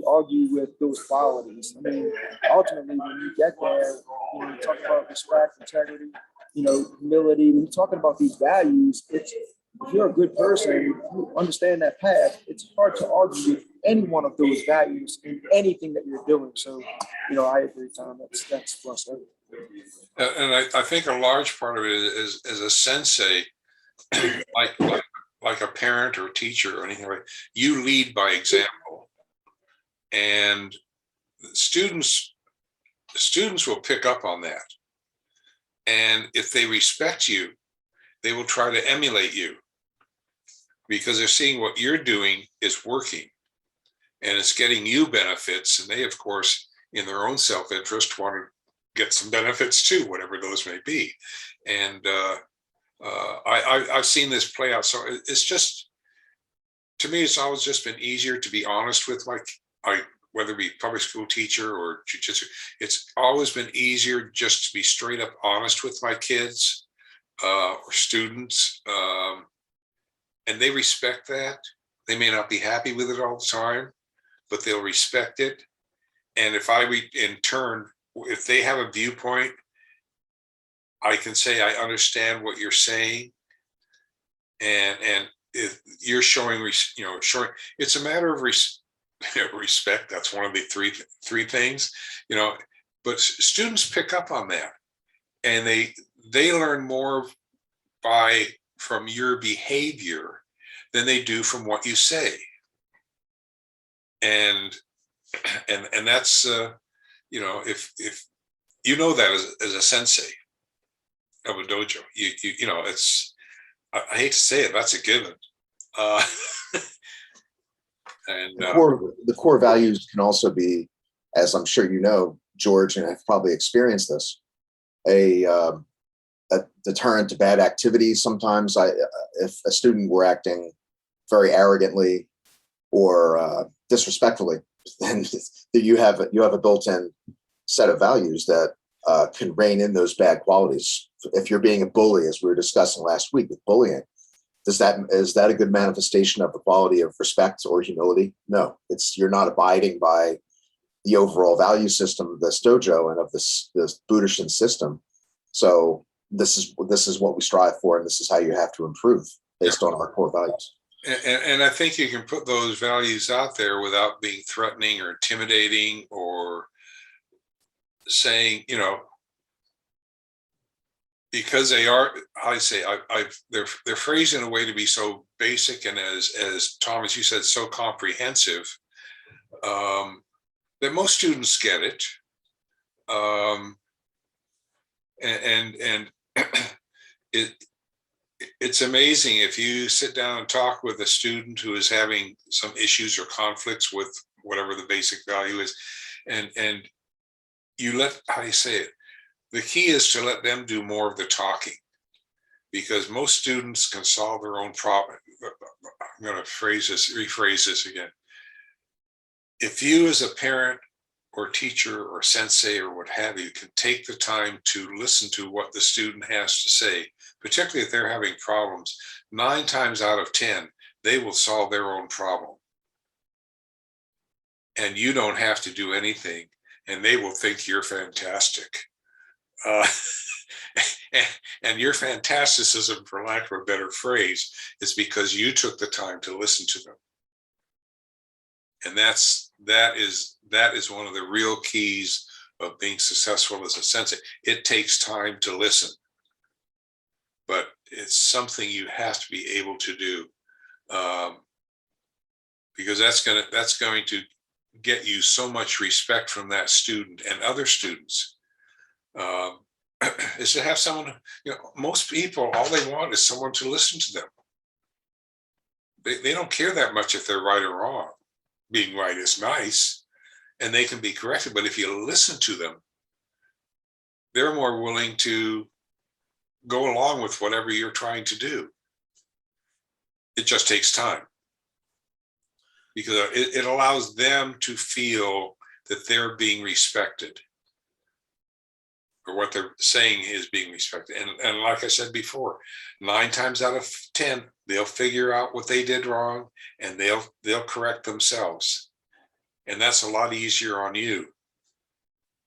argue with those qualities. I mean, ultimately, when you get there, you talk about respect, integrity, humility. When you're talking about these values, if you're a good person, you understand that path, it's hard to argue with any one of those values in anything that you're doing. So, I agree, Tom, that's frustrating. And I think a large part of it is as a sensei, like a parent or teacher or anything like, you lead by example. And students will pick up on that. And if they respect you, they will try to emulate you because they're seeing what you're doing is working and it's getting you benefits. And they, of course, in their own self-interest, want to get some benefits too, whatever those may be. And I've seen this play out. So it's just, to me, it's always just been easier to be honest with whether it be public school teacher or jujitsu, it's always been easier just to be straight up honest with my kids or students. And they respect that. They may not be happy with it all the time, but they'll respect it. And if in turn, if they have a viewpoint, I can say, I understand what you're saying. And if you're showing, it's a matter of respect. That's one of the three things, but students pick up on that and they learn more from your behavior than they do from what you say. And that's, if that as a sensei of a dojo, it's, I hate to say it, that's a given. And the core values can also be, as I'm sure you know, George, and I've probably experienced this, a deterrent to bad activities. Sometimes, if a student were acting very arrogantly or disrespectfully, then you have a built-in set of values that can rein in those bad qualities. If you're being a bully, as we were discussing last week with bullying, is that a good manifestation of the quality of respect or humility? No, you're not abiding by the overall value system of this dojo and of this Budoshin system. So this is what we strive for, and this is how you have to improve based on our core values. And I think you can put those values out there without being threatening or intimidating or saying, because they are, they're phrased in a way to be so basic and as Tom, as you said, so comprehensive, that most students get it. And it's amazing if you sit down and talk with a student who is having some issues or conflicts with whatever the basic value is, and you let, the key is to let them do more of the talking, because most students can solve their own problem. I'm going to rephrase this again. If you as a parent or teacher or sensei or what have you can take the time to listen to what the student has to say, particularly if they're having problems, 9 times out of 10, they will solve their own problem. And you don't have to do anything, and they will think you're fantastic. And your fantasticism, for lack of a better phrase, is because you took the time to listen to them. And that is one of the real keys of being successful as a sensei. It takes time to listen, but it's something you have to be able to do, because that's going to get you so much respect from that student and other students. Is to have someone, most people, all they want is someone to listen to them. They don't care that much if they're right or wrong. Being right is nice, and they can be corrected, but if you listen to them, they're more willing to go along with whatever you're trying to do. It just takes time, because it allows them to feel that they're being respected, or what they're saying is being respected. And like I said before, 9 times out of 10, they'll figure out what they did wrong, and they'll correct themselves. And that's a lot easier on you,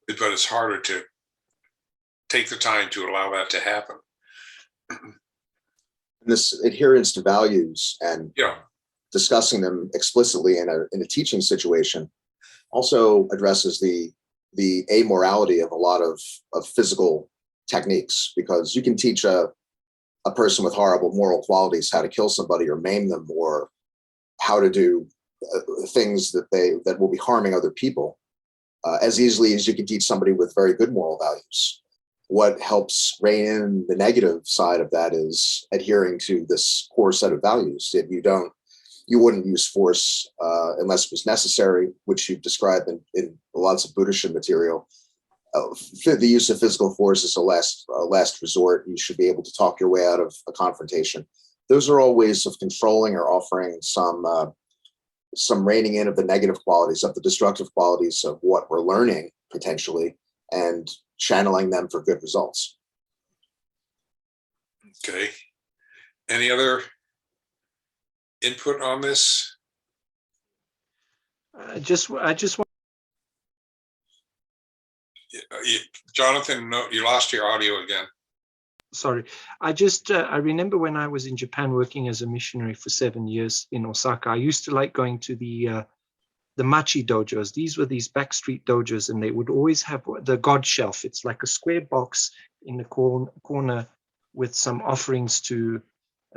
but it's harder to take the time to allow that to happen. This adherence to values and discussing them explicitly in a teaching situation also addresses the amorality of a lot of physical techniques, because you can teach a person with horrible moral qualities how to kill somebody or maim them, or how to do things that will be harming other people, as easily as you can teach somebody with very good moral values. What helps rein in the negative side of that is adhering to this core set of values. If you wouldn't use force unless it was necessary, which you've described in lots of Budoshin material. The use of physical force is a last resort. You should be able to talk your way out of a confrontation. Those are all ways of controlling or offering some reining in of the negative qualities, of the destructive qualities of what we're learning potentially, and channeling them for good results. Okay. Any other input on this? I just want. Jonathan, no, you lost your audio again. Sorry, I remember when I was in Japan working as a missionary for 7 years in Osaka, I used to like going to the machi dojos. These were these backstreet dojos, and they would always have the god shelf. It's like a square box in the corner with some offerings to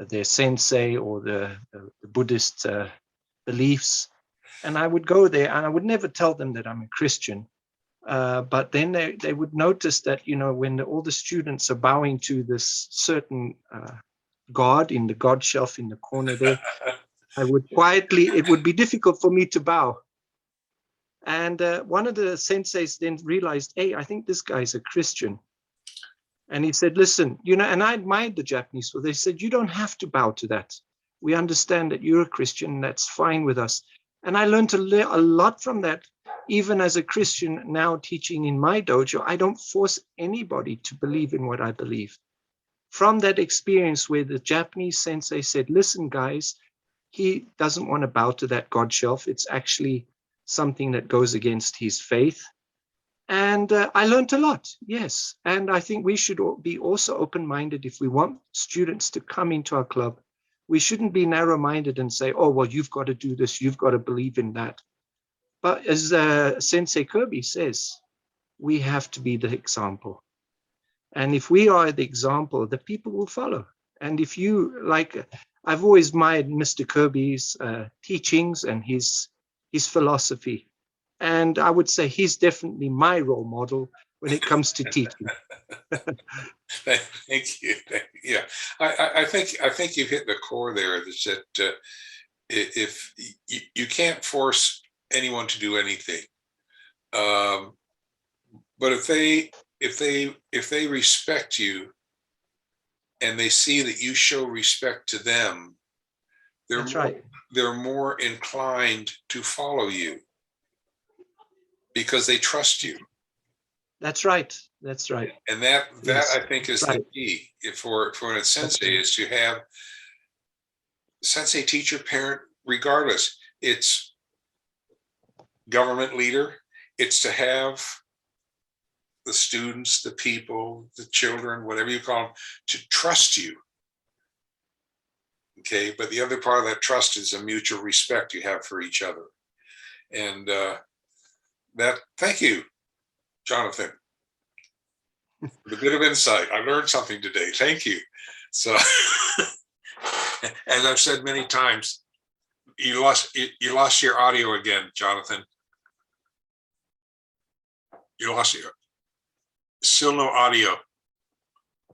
their sensei or the Buddhist beliefs. And I would go there, and I would never tell them that I'm a Christian. But then they would notice that, when all the students are bowing to this certain god in the god shelf in the corner there, I would quietly, it would be difficult for me to bow. And one of the senseis then realized, hey, I think this guy's a Christian. And he said, listen, and I admired the Japanese, so they said, you don't have to bow to that. We understand that you're a Christian, that's fine with us. And I learned a lot from that. Even as a Christian now teaching in my dojo, I don't force anybody to believe in what I believe. from that experience where the Japanese sensei said, listen, guys, he doesn't want to bow to that God shelf. It's actually something that goes against his faith. And I learned a lot, yes. And I think we should be also open-minded. If we want students to come into our club, we shouldn't be narrow-minded and say, oh, well, you've got to do this, you've got to believe in that. But as Sensei Kirby says, we have to be the example. And if we are the example, the people will follow. And if you, like, I've always admired Mr. Kirby's teachings and his philosophy. And I would say he's definitely my role model when it comes to teaching. Thank you. Yeah, I think you've hit the core there. That if you can't force anyone to do anything, but if they respect you and they see that you show respect to them, That's right. They're more inclined to follow you because they trust you. That's right. That's right. And that Yes. I think is Right. the key for a sensei, is to have sensei, teacher, parent, regardless. It's government leader. It's to have the students, the people, the children, whatever you call them, to trust you. Okay, but the other part of that trust is a mutual respect you have for each other. And thank you, Jonathan, for the bit of insight. I learned something today. Thank you. So, as I've said many times, you lost your audio again, Jonathan. You lost your still no audio.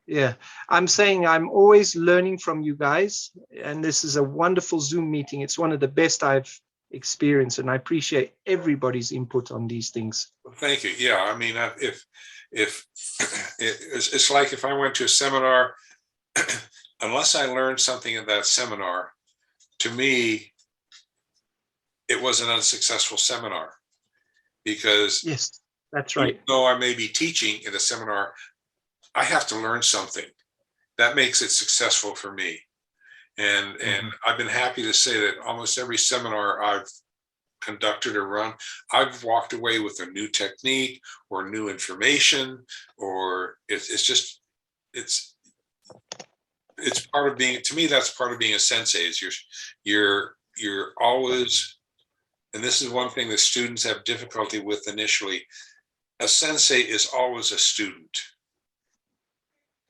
Yeah, I'm saying I'm always learning from you guys, and this is a wonderful Zoom meeting. It's one of the best I've experienced, and I appreciate everybody's input on these things. Well, thank you. Yeah, I mean, if it's like if I went to a seminar, unless I learned something at that seminar, to me, it was an unsuccessful seminar, because Yes, that's right. even though I may be teaching in a seminar, I have to learn something that makes it successful for me. And I've been happy to say that almost every seminar I've conducted or run, I've walked away with a new technique or new information, or it's part of being, to me, that's part of being a sensei, is you're always, and this is one thing that students have difficulty with initially, a sensei is always a student.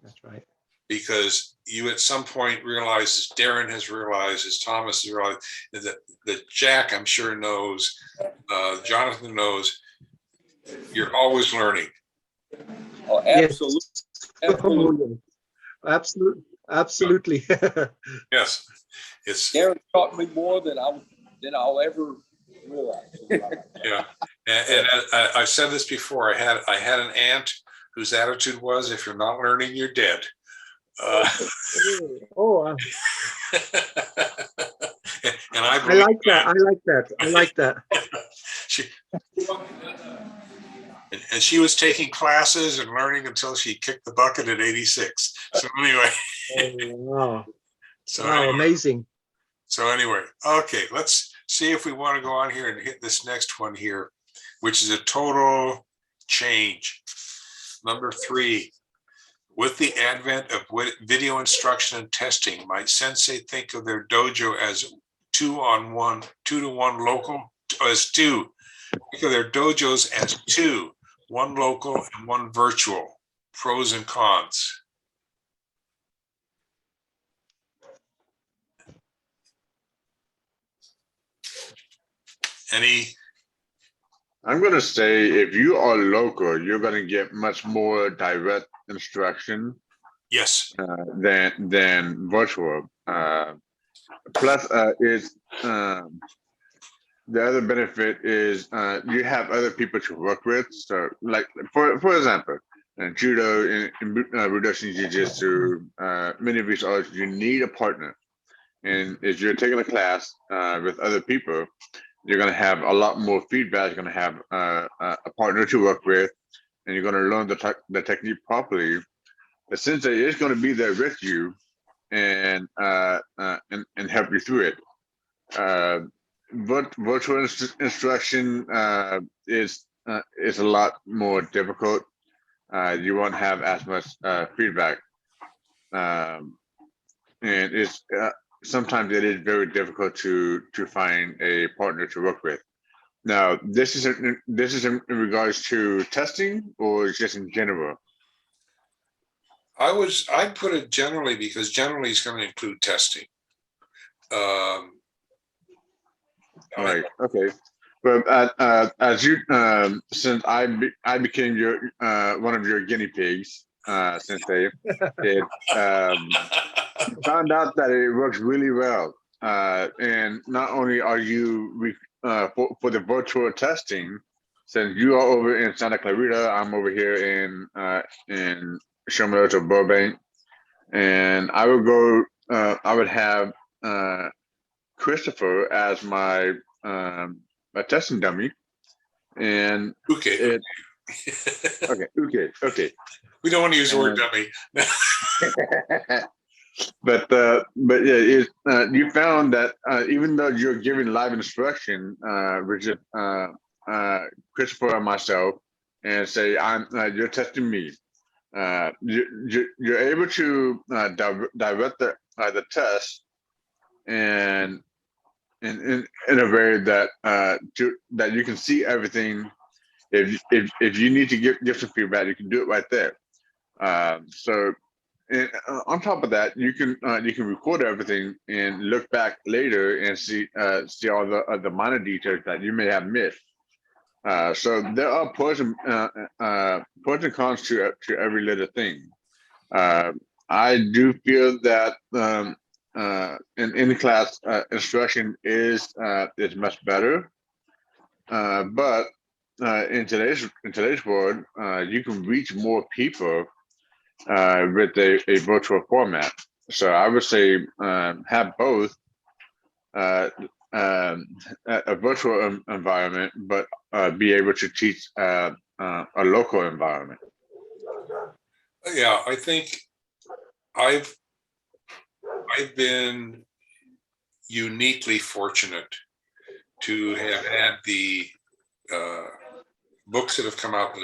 That's right. Because you at some point realize, as Darren has realized, as Thomas has realized, that Jack, I'm sure, knows, Jonathan knows, you're always learning. Oh, absolutely. Yes. Absolutely. Absolutely. Yes, it's Darren taught me more than I'll ever realize. yeah. And I've said this before. I had an aunt whose attitude was, if you're not learning, you're dead. Oh, And I I like that. I like that. I like that. And she was taking classes and learning until she kicked the bucket at 86. So anyway. Oh, wow. So Wow, anyway. amazing. So anyway, okay, let's see if we want to go on here and hit this next one here, which is a total change. Number 3, with the advent of video instruction and testing, might sensei think of their dojo as 2-to-1 local, as 2. Think of their dojos as 2, 1 local and 1 virtual. Pros and cons. Any? I'm going to say, if you are local, you're going to get much more direct instruction Yes. than virtual. Plus, the other benefit is you have other people to work with. So, like for example, in judo, in Budoshin Jujitsu, many of these arts, you need a partner. And if you're taking a class with other people, you're going to have a lot more feedback. You're going to have a partner to work with, and you're going to learn the technique properly the sensei is going to be there with you and help you through it. But virtual instruction is a lot more difficult. You won't have as much feedback, and it's sometimes it is very difficult to find a partner to work with. Now, this is in regards to testing, or just in general. I'd put it generally, because generally it's going to include testing. All right. Okay. But as you, since I became your one of your guinea pigs, Sensei, it found out that it works really well. And not only are you for the virtual testing, since you are over in Santa Clarita, I'm over here in Shomoto, Burbank, and I would go. I would have Christopher as my a testing dummy, and Okay. Okay. We don't want to use the word dummy. But yeah, you found that even though you're giving live instruction, Richard, Christopher, and myself, and say you're testing me, you're able to direct the test and in a way that that you can see everything. If you need to give some feedback, you can do it right there. So. And on top of that, you can record everything and look back later and see all the minor details that you may have missed. So there are pros and cons to every little thing. I do feel that an in-class instruction is much better, but in today's world, you can reach more people with a virtual format. So I would say have both a virtual environment, but be able to teach a local environment. Yeah, I think I've been uniquely fortunate to have had the books that have come out,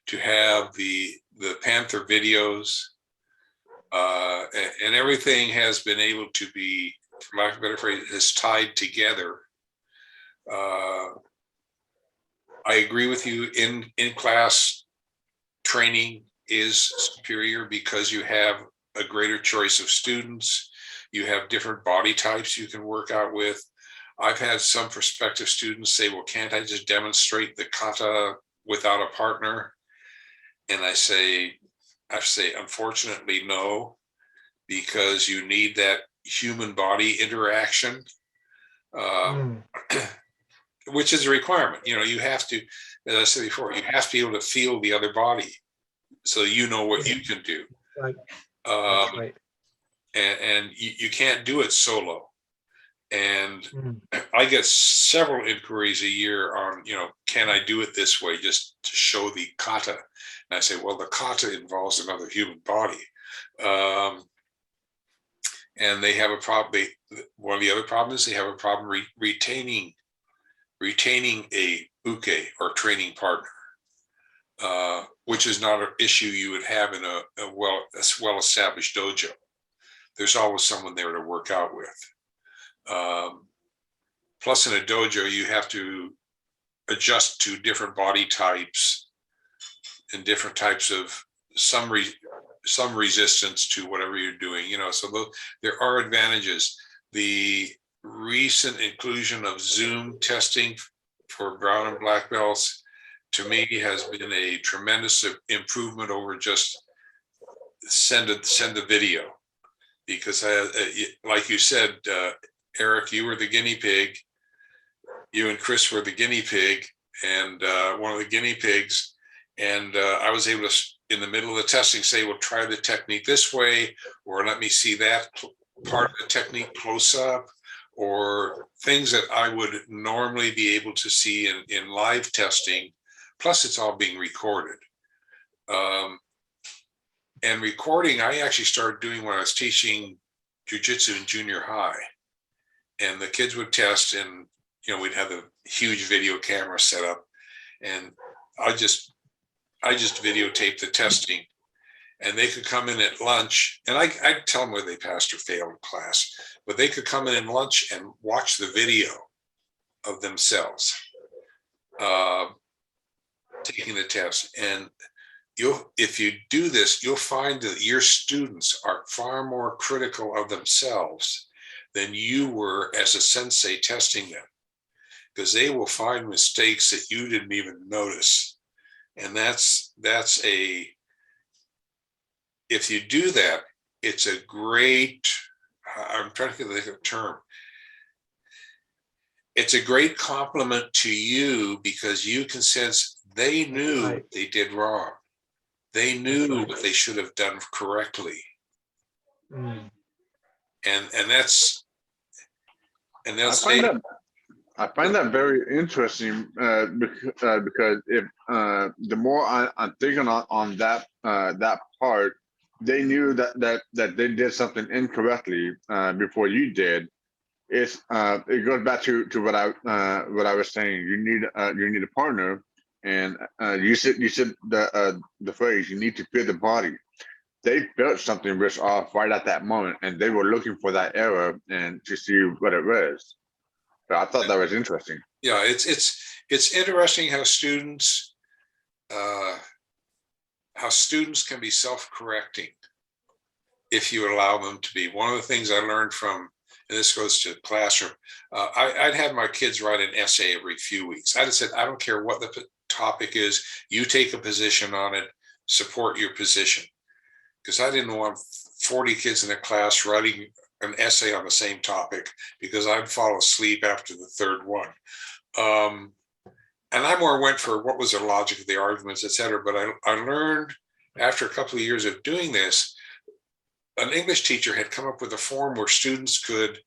to have the Panther videos, and everything has been able to be, for lack of a better phrase, is tied together. I agree with you. In class training is superior because you have a greater choice of students. You have different body types you can work out with. I've had some prospective students say, well, can't I just demonstrate the kata without a partner? And I say, unfortunately, no, because you need that human body interaction, which is a requirement. You have to, as I said before, you have to be able to feel the other body, so you know what you can do. Right. Right. And you can't do it solo. And I get several inquiries a year on, can I do it this way, just to show the kata? And I say, well, the kata involves another human body. And they have a problem. One of the other problems is they have a problem retaining a uke or training partner, which is not an issue you would have in a well-established dojo. There's always someone there to work out with. Plus, in a dojo, you have to adjust to different body types and different types of some resistance to whatever you're doing. So there are advantages. The recent inclusion of Zoom testing for brown and black belts, to me, has been a tremendous improvement over just send a video, because like you said, Eric, you were the guinea pig. You and Chris were the guinea pig, and one of the guinea pigs. And I was able to, in the middle of the testing, say, well, try the technique this way, or let me see that part of the technique close up, or things that I would normally be able to see in live testing. Plus, it's all being recorded. And recording, I actually started doing when I was teaching jujitsu in junior high. And the kids would test, and we'd have a huge video camera set up, and I just videotaped the testing, and they could come in at lunch, and I'd tell them whether they passed or failed in class, but they could come in lunch and watch the video of themselves taking the test. And if you do this, you'll find that your students are far more critical of themselves than you were as a sensei testing them, because they will find mistakes that you didn't even notice. And if you do that, it's a great, I'm trying to think of the term. It's a great compliment to you, because you can sense they knew they did wrong. They knew what they should have done correctly. Mm. I find that very interesting, because if the more I'm thinking on that part, they knew that they did something incorrectly before you did. It goes back to what I was saying. You need a partner, and you said the phrase, you need to feel the body. They felt something was off right at that moment, and they were looking for that error and to see what it was. But I thought that was interesting. Yeah, it's interesting how students can be self-correcting if you allow them to be. One of the things I learned from, and this goes to classroom, I'd have my kids write an essay every few weeks. I'd have said, I don't care what the topic is, you take a position on it, support your position. Because I didn't want 40 kids in a class writing an essay on the same topic, because I'd fall asleep after the third one. And I more went for what was the logic of the arguments, etc. But I learned after a couple of years of doing this, an English teacher had come up with a form where students could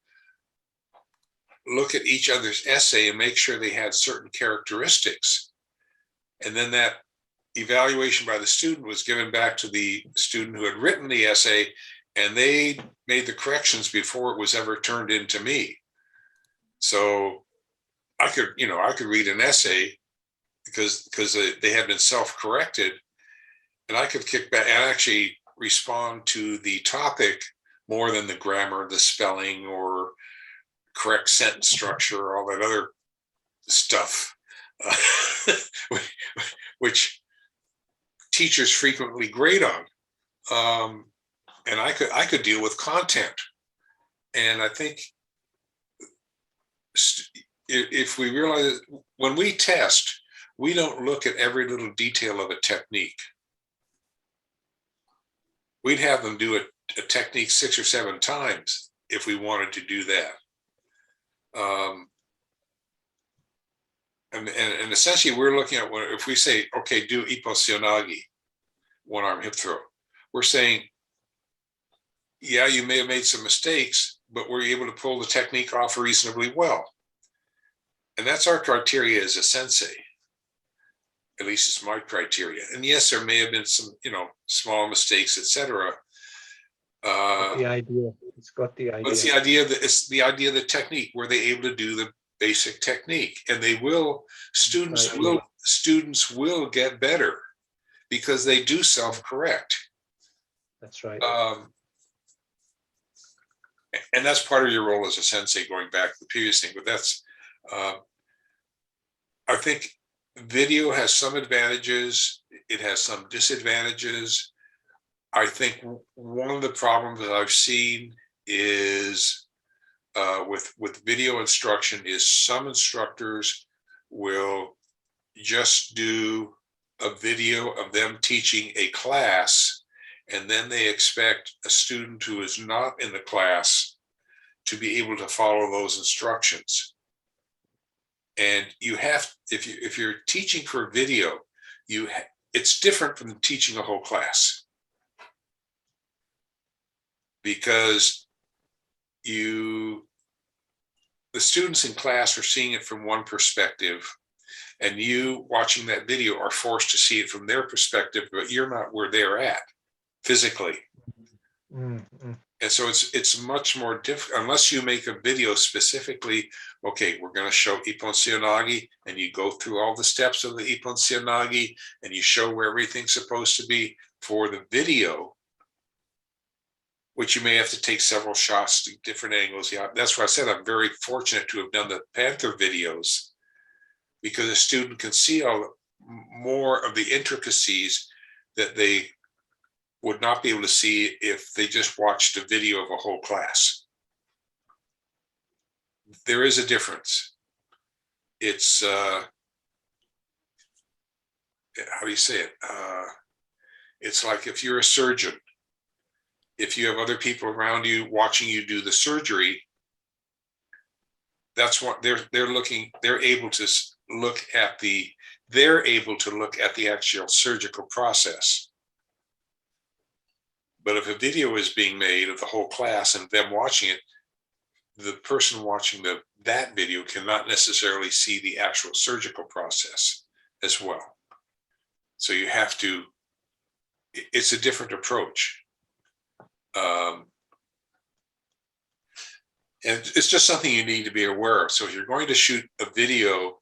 look at each other's essay and make sure they had certain characteristics. And then that evaluation by the student was given back to the student who had written the essay, and they made the corrections before it was ever turned into me. So I could read an essay because they had been self-corrected, and I could kick back and actually respond to the topic more than the grammar, the spelling, or correct sentence structure, all that other stuff, which teachers frequently grade on. And I could deal with content. And I think if we realize that when we test, we don't look at every little detail of a technique. We'd have them do a technique 6 or 7 times if we wanted to do that. And essentially, we're looking at if we say, okay, do Ippo-Seonagi, one arm hip throw, we're saying, yeah, you may have made some mistakes, but were you able to pull the technique off reasonably well? And that's our criteria as a sensei. At least it's my criteria. And yes, there may have been some, small mistakes, etc. The idea. It's got the idea. But it's the idea of the technique. Were they able to do the basic technique? And they will. Students will get better because they do self-correct. That's right. And that's part of your role as a sensei, going back to the previous thing. But that's, I think video has some advantages. It has some disadvantages. I think one of the problems that I've seen is with video instruction is some instructors will just do a video of them teaching a class, and then they expect a student who is not in the class to be able to follow those instructions. And you have, if you're teaching for video, it's different from teaching a whole class, because the students in class are seeing it from one perspective, and you watching that video are forced to see it from their perspective, but you're not where they're at. physically. Mm. And so it's much more difficult unless you make a video specifically. Okay, we're going to show Ippon Seoinage, and you go through all the steps of the Ippon Seoinage, and you show where everything's supposed to be for the video, which you may have to take several shots to different angles. Yeah, that's why I said I'm very fortunate to have done the Panther videos, because a student can see all more of the intricacies that they would not be able to see if they just watched a video of a whole class. There is a difference. It's how do you say it? It's like if you're a surgeon, if you have other people around you watching you do the surgery, that's what they're looking. They're able to look at the actual surgical process. But if a video is being made of the whole class and them watching it, the person watching that video cannot necessarily see the actual surgical process as well. So you have to, it's a different approach. And it's just something you need to be aware of. So if you're going to shoot a video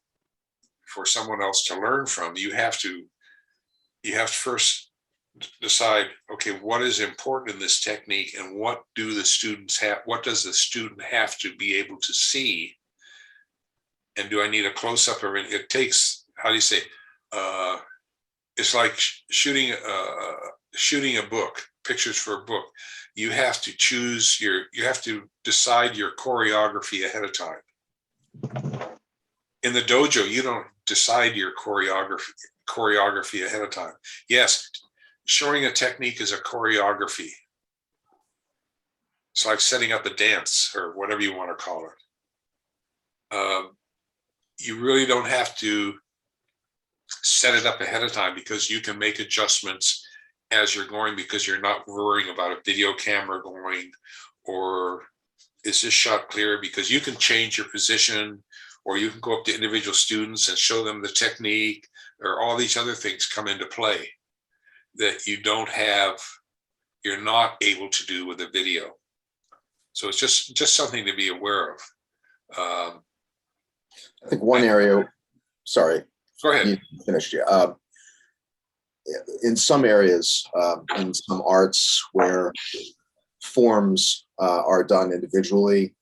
for someone else to learn from, you have to first decide, okay, what is important in this technique, and what does the student have to be able to see, and do I need a close-up or it takes, how do you say, it's like shooting a book, pictures for a book. You have to decide your choreography ahead of time. In the dojo, you don't decide your choreography ahead of time. Yes, showing a technique is a choreography. It's like setting up a dance or whatever you want to call it. You really don't have to set it up ahead of time, because you can make adjustments as you're going, because you're not worrying about a video camera going, or is this shot clear, because you can change your position, or you can go up to individual students and show them the technique, or all these other things come into play that you're not able to do with a video. So it's just something to be aware of. I think one area, sorry. Go ahead. You finished, yeah. In some areas, in some arts where forms are done individually,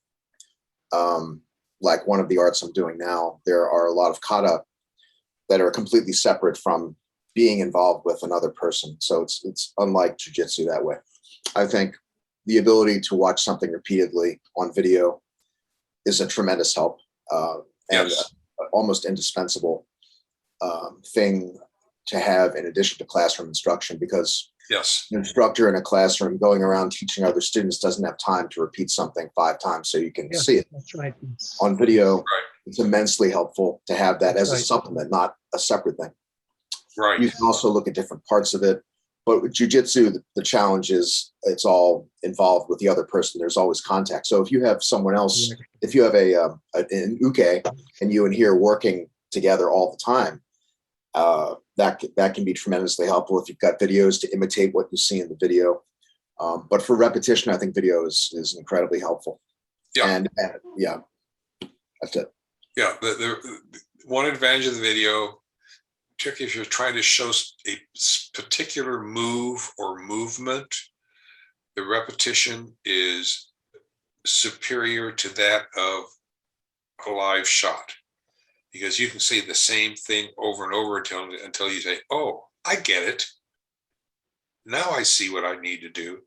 like one of the arts I'm doing now, there are a lot of kata that are completely separate from being involved with another person. So it's unlike jujitsu that way. I think the ability to watch something repeatedly on video is a tremendous help, and Yes. almost indispensable thing to have in addition to classroom instruction, because Yes. an instructor in a classroom going around teaching other students doesn't have time to repeat something 5 times so you can Yeah, see it. that's right. On video, Right. it's immensely helpful to have that That's as a right. supplement, not a separate thing. Right. You can also look at different parts of it. But with jujitsu, the challenge is it's all involved with the other person. There's always contact. So if you have someone else, Yeah. if you have an uke and you and he are working together all the time, that can be tremendously helpful if you've got videos to imitate what you see in the video. But for repetition, I think video is incredibly helpful. Yeah. And yeah, that's it. Yeah. The one advantage of the video, particularly if you're trying to show a particular move or movement, the repetition is superior to that of a live shot, because you can see the same thing over and over until you say, oh, I get it. Now I see what I need to do.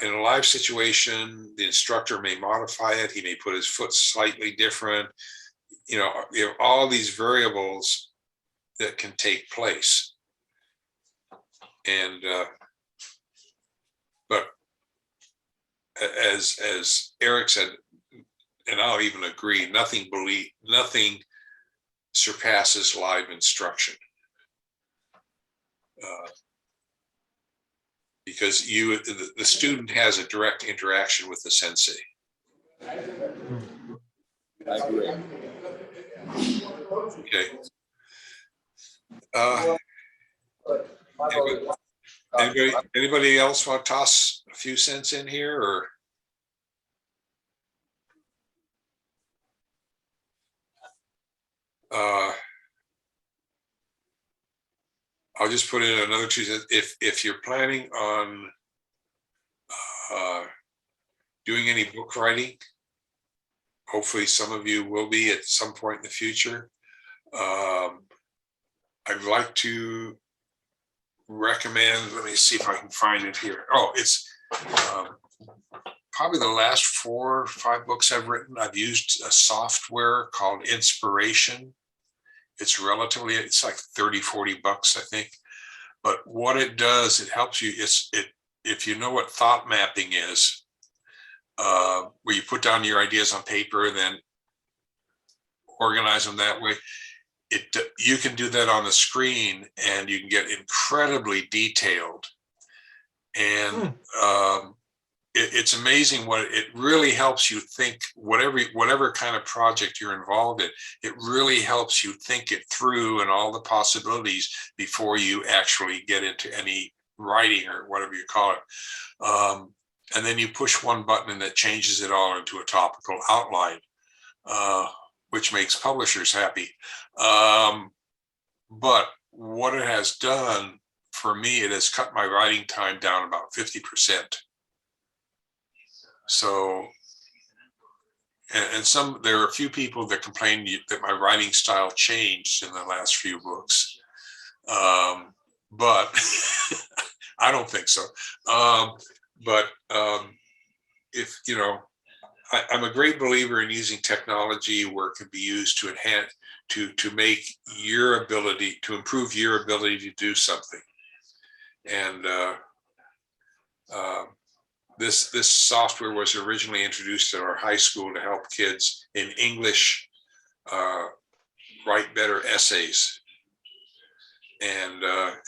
In a live situation, the instructor may modify it. He may put his foot slightly different. You have all these variables that can take place. And, but as Eric said, and I'll even agree, nothing surpasses live instruction. Because the student has a direct interaction with the sensei. I agree. Okay. Anybody else want to toss a few cents in here, or? I'll just put in another 2 cents. If you're planning on doing any book writing, hopefully some of you will be at some point in the future. I'd like to recommend, let me see if I can find it here. Oh, it's probably the last 4 or 5 books I've written. I've used a software called Inspiration. It's like 30, 40 bucks, I think. But what it does, it helps you. If you know what thought mapping is, where you put down your ideas on paper and then organize them that way, you can do that on the screen, and you can get incredibly detailed. And it's amazing what it really helps you think. Whatever kind of project you're involved in, it really helps you think it through and all the possibilities before you actually get into any writing or whatever you call it. And then you push one button and it changes it all into a topical outline, which makes publishers happy. But what it has done for me, it has cut my writing time down about 50%. So, and there are a few people that complain that my writing style changed in the last few books. But I don't think so. If, I'm a great believer in using technology where it can be used to enhance, to make your ability, to improve your ability to do something. And this software was originally introduced at our high school to help kids in English write better essays. And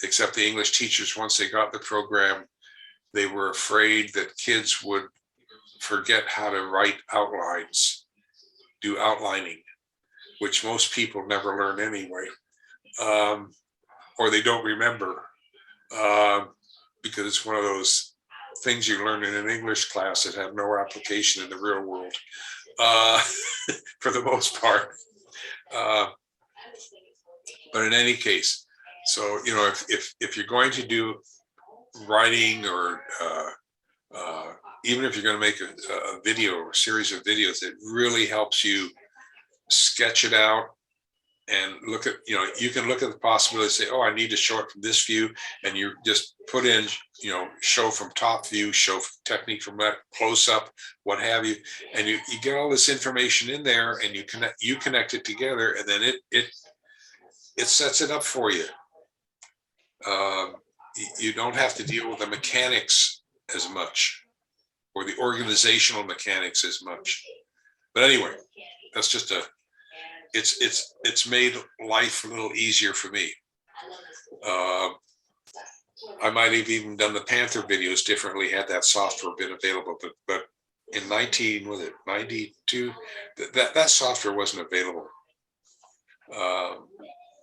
except the English teachers, once they got the program, they were afraid that kids would forget how to write outlines, do outlining, which most people never learn anyway, or they don't remember, because it's one of those things you learn in an English class that have no application in the real world, for the most part. But in any case, so, if you're going to do writing, or even if you're going to make a video or a series of videos, it really helps you sketch it out and look at, you can look at the possibility, say, oh, I need to show it from this view, and you just put in, show from top view, show technique from that, close up, what have you, and you get all this information in there, and you connect it together, and then it sets it up for you. You don't have to deal with the mechanics as much, or the organizational mechanics as much. But anyway, that's just it's made life a little easier for me. I might have even done the Panther videos differently had that software been available, but in 92, that software wasn't available.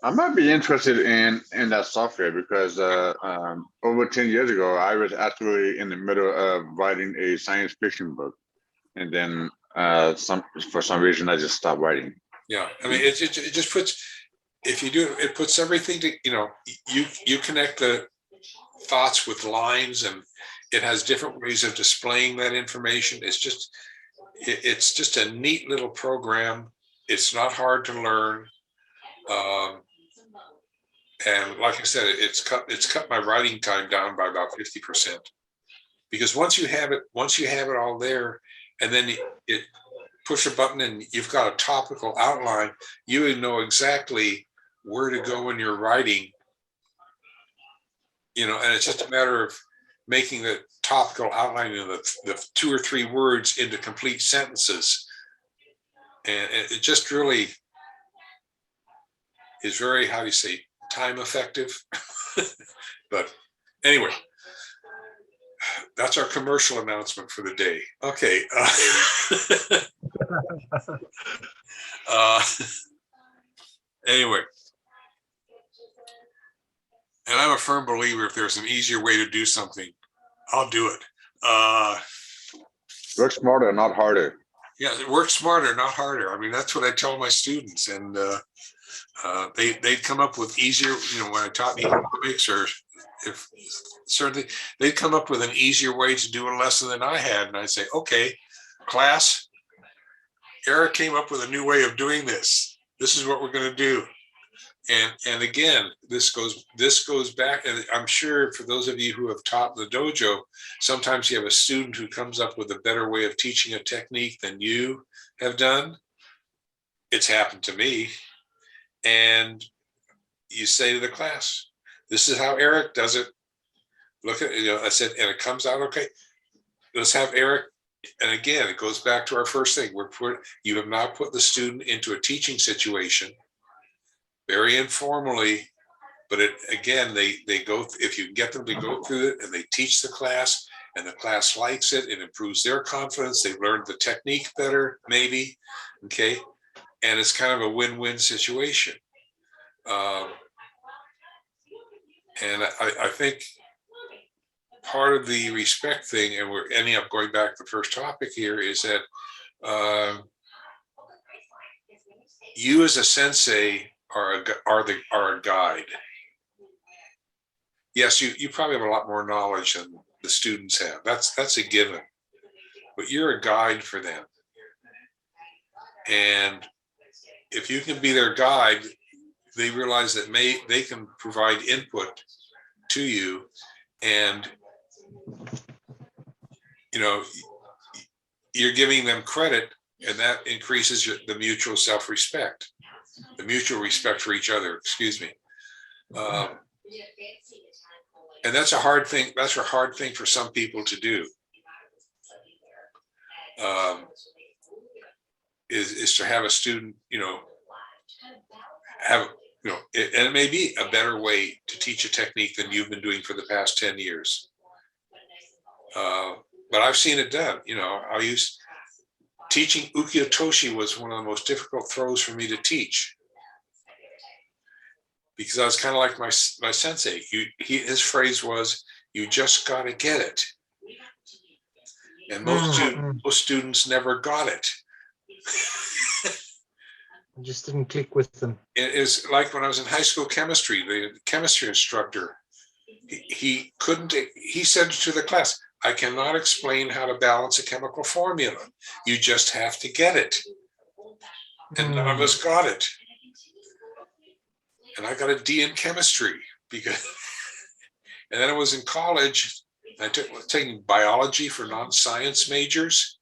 I might be interested in that software because over 10 years ago, I was actually in the middle of writing a science fiction book, and then for some reason I just stopped writing. Yeah, I mean, it just puts, if you do it puts everything to, you connect the thoughts with lines, and it has different ways of displaying that information. It's just a neat little program. It's not hard to learn. And like I said, it's cut my writing time down by about 50%, because once you have it all there, and then it push a button and you've got a topical outline, you would know exactly where to go in your writing, and it's just a matter of making the topical outline of the 2 or 3 words into complete sentences. And it just really is very, how do you say, time effective. But anyway, that's our commercial announcement for the day. Okay. Anyway, And I'm a firm believer if there's an easier way to do something, I'll do it. Work smarter, not harder. Yeah, work smarter, not harder. I mean, that's what I tell my students, and they'd come up with easier. You know, when I taught economics, or if certainly they'd come up with an easier way to do a lesson than I had, and I'd say, "Okay, class, Eric came up with a new way of doing this. This is what we're going to do." And again, this goes back, and I'm sure for those of you who have taught in the dojo, sometimes you have a student who comes up with a better way of teaching a technique than you have done. It's happened to me. And you say to the class, "This is how Eric does it. Look at, I said, and it comes out okay. Let's have Eric." And again, it goes back to our first thing. You have not put the student into a teaching situation. Very informally, but they go, if you can get them to go through it and they teach the class and the class likes it, it improves their confidence. They've learned the technique better, maybe. Okay. And it's kind of a win-win situation. And I think part of the respect thing, and we're ending up going back to the first topic here, is that you as a sensei are a guide. Yes, you probably have a lot more knowledge than the students have. That's a given. But you're a guide for them. And if you can be their guide, they realize that they can provide input to you, and you're giving them credit, and that increases the mutual self-respect. The mutual respect for each other, excuse me. And that's a hard thing. That's a hard thing for some people to do. Is to have a student, and it may be a better way to teach a technique than you've been doing for the past 10 years. But I've seen it done. Teaching ukiyo-toshi was one of the most difficult throws for me to teach, because I was kind of like my sensei. His phrase was, "You just got to get it," and most students never got it. It just didn't click with them. It is like when I was in high school chemistry. The chemistry instructor, he said to the class, "I cannot explain how to balance a chemical formula. You just have to get it." And none of us got it. And I got a D in chemistry and then I was in college. I was taking biology for non-science majors.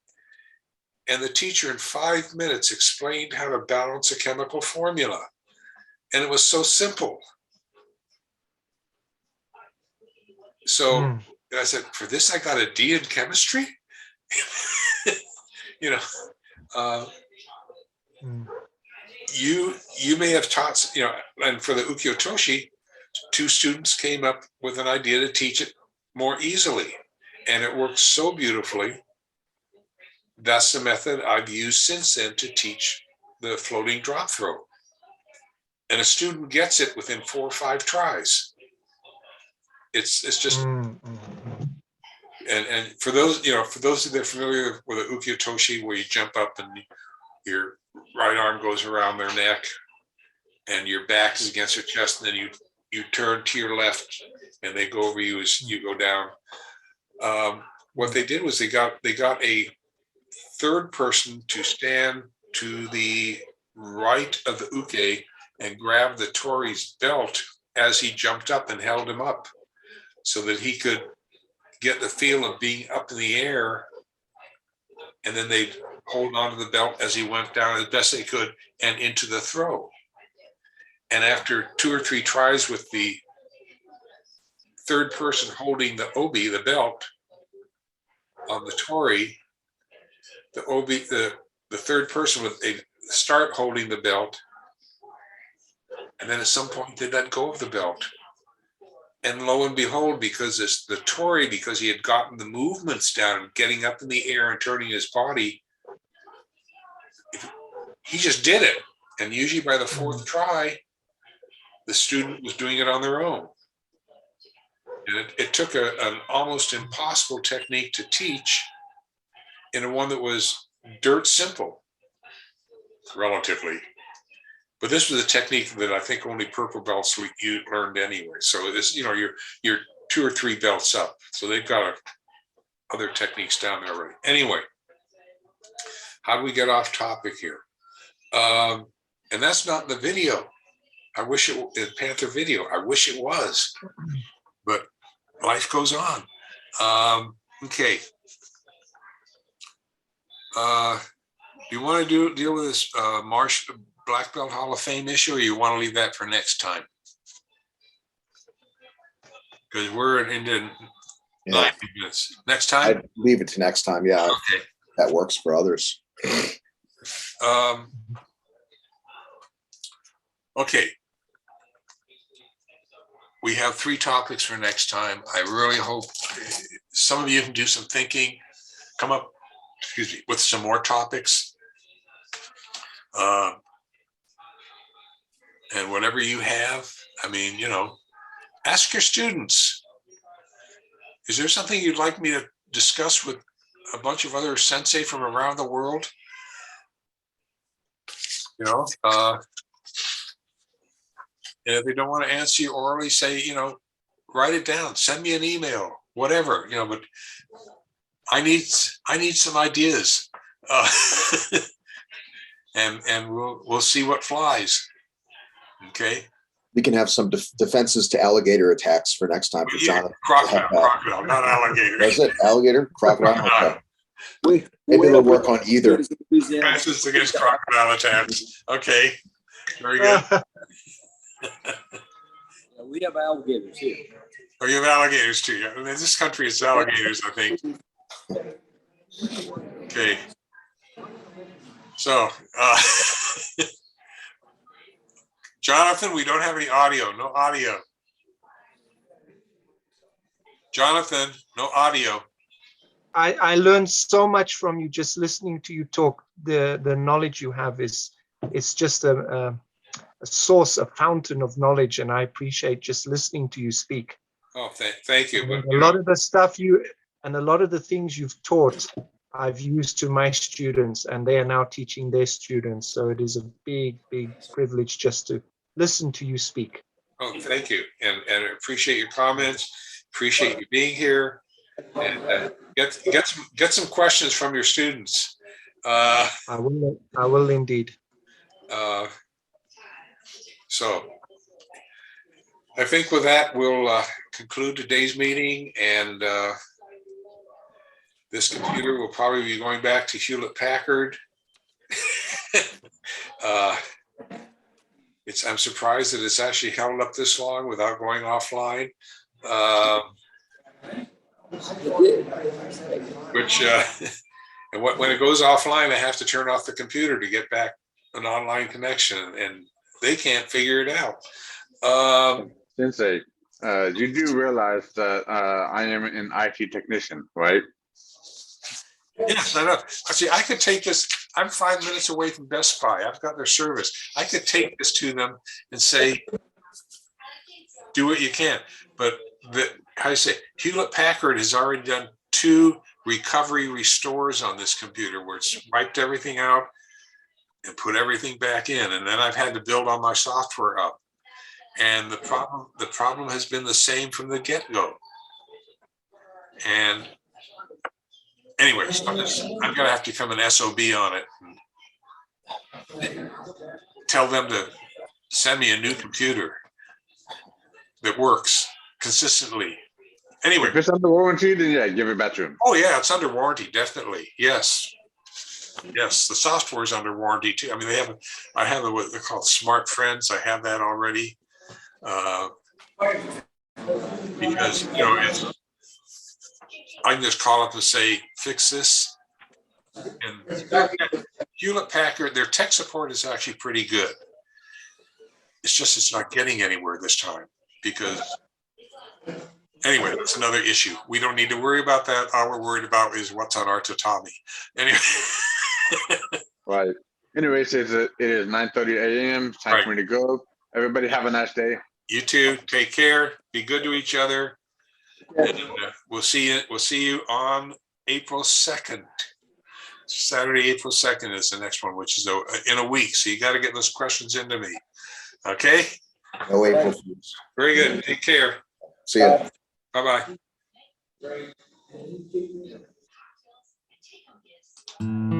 And the teacher in 5 minutes explained how to balance a chemical formula. And it was so simple. So I said, "For this, I got a D in chemistry." You may have taught, and for the ukiyo-toshi, 2 students came up with an idea to teach it more easily, and it worked so beautifully. That's the method I've used since then to teach the floating drop throw, and a student gets it within 4 or 5 tries. It's just, and for those that are familiar with the ukiyo-toshi, where you jump up and your right arm goes around their neck and your back is against their chest, and then you turn to your left and they go over you as you go down. What they did was they got a third person to stand to the right of the uke and grab the tori's belt as he jumped up and held him up, so that he could get the feel of being up in the air, and then they'd hold on to the belt as he went down as best they could and into the throw. And after 2 or 3 tries with the third person holding the obi, the belt, on the tori, the third person would start holding the belt, and then at some point they let go of the belt. And lo and behold, because he had gotten the movements down, getting up in the air and turning his body, he just did it. And usually by the 4th try, the student was doing it on their own. And it took an almost impossible technique to teach in one that was dirt simple, relatively. But this was a technique that I think only purple belts you learned anyway. So this, you're 2 or 3 belts up. So they've got other techniques down there already. Anyway, how do we get off topic here? And that's not in the video. I wish it in Panther video. I wish it was, but life goes on. Okay. Do you want to deal with this Black Belt Hall of Fame issue, or you want to leave that for next time? Because we're into 90 minutes. Next time? I'd leave it to next time. Yeah. Okay. That works for others. Okay. We have 3 topics for next time. I really hope some of you can do some thinking, come up, with some more topics. And whatever you have, ask your students. Is there something you'd like me to discuss with a bunch of other sensei from around the world? And if they don't want to answer you orally, say, write it down, send me an email, whatever, but I need some ideas. And we'll see what flies. Okay. We can have some defenses to alligator attacks for next time for Jonathan. Crocodile, not alligator. Is it alligator? Crocodile? Okay. Maybe we'll work on either. Defenses against crocodile attacks. Okay. Very good. We have alligators here. Oh, you have alligators too. Yeah. This country is alligators, I think. Okay. So, Jonathan, we don't have any audio. No audio. Jonathan, no audio. I learned so much from you just listening to you talk. The knowledge you have is just a source, a fountain of knowledge, and I appreciate just listening to you speak. Oh, thank you. But, a lot of the stuff a lot of the things you've taught, I've used to my students, and they are now teaching their students. So it is a big, big privilege just to listen to you speak. Oh, thank you, and I appreciate your comments. Appreciate you being here, and get some questions from your students. I will indeed. So I think with that, we'll conclude today's meeting, and this computer will probably be going back to Hewlett Packard. I'm surprised that it's actually held up this long without going offline. And when it goes offline, I have to turn off the computer to get back an online connection, and they can't figure it out. Sensei, you do realize that I am an IT technician, right? Yes, I know. See, I could take this. I'm 5 minutes away from Best Buy. I've got their service. I could take this to them and say, do what you can. But how do you say, Hewlett Packard has already done 2 recovery restores on this computer where it's wiped everything out and put everything back in. And then I've had to build all my software up. And the problem has been the same from the get-go. And anyway, so I'm gonna have to come an SOB on it and tell them to send me a new computer that works consistently. Anyway, if it's under warranty, then yeah, give it back to him. Oh yeah, it's under warranty, definitely. Yes, the software is under warranty too. I mean, I have what they're called Smart Friends. I have that already because I can just call up and say, fix this. And Hewlett Packard, their tech support is actually pretty good. It's not getting anywhere this time because, anyway, that's another issue. We don't need to worry about that. All we're worried about is what's on our tatami. Anyway. Right. Anyways, it is 9:30 a.m. Time Right. for me to go. Everybody have a nice day. You too. Take care. Be good to each other. And we'll see you. We'll see you on April 2nd. Saturday, April 2nd is the next one, which is in a week. So you got to get those questions into me. Okay. No April Fools. Very good. Take care. See ya. Bye bye.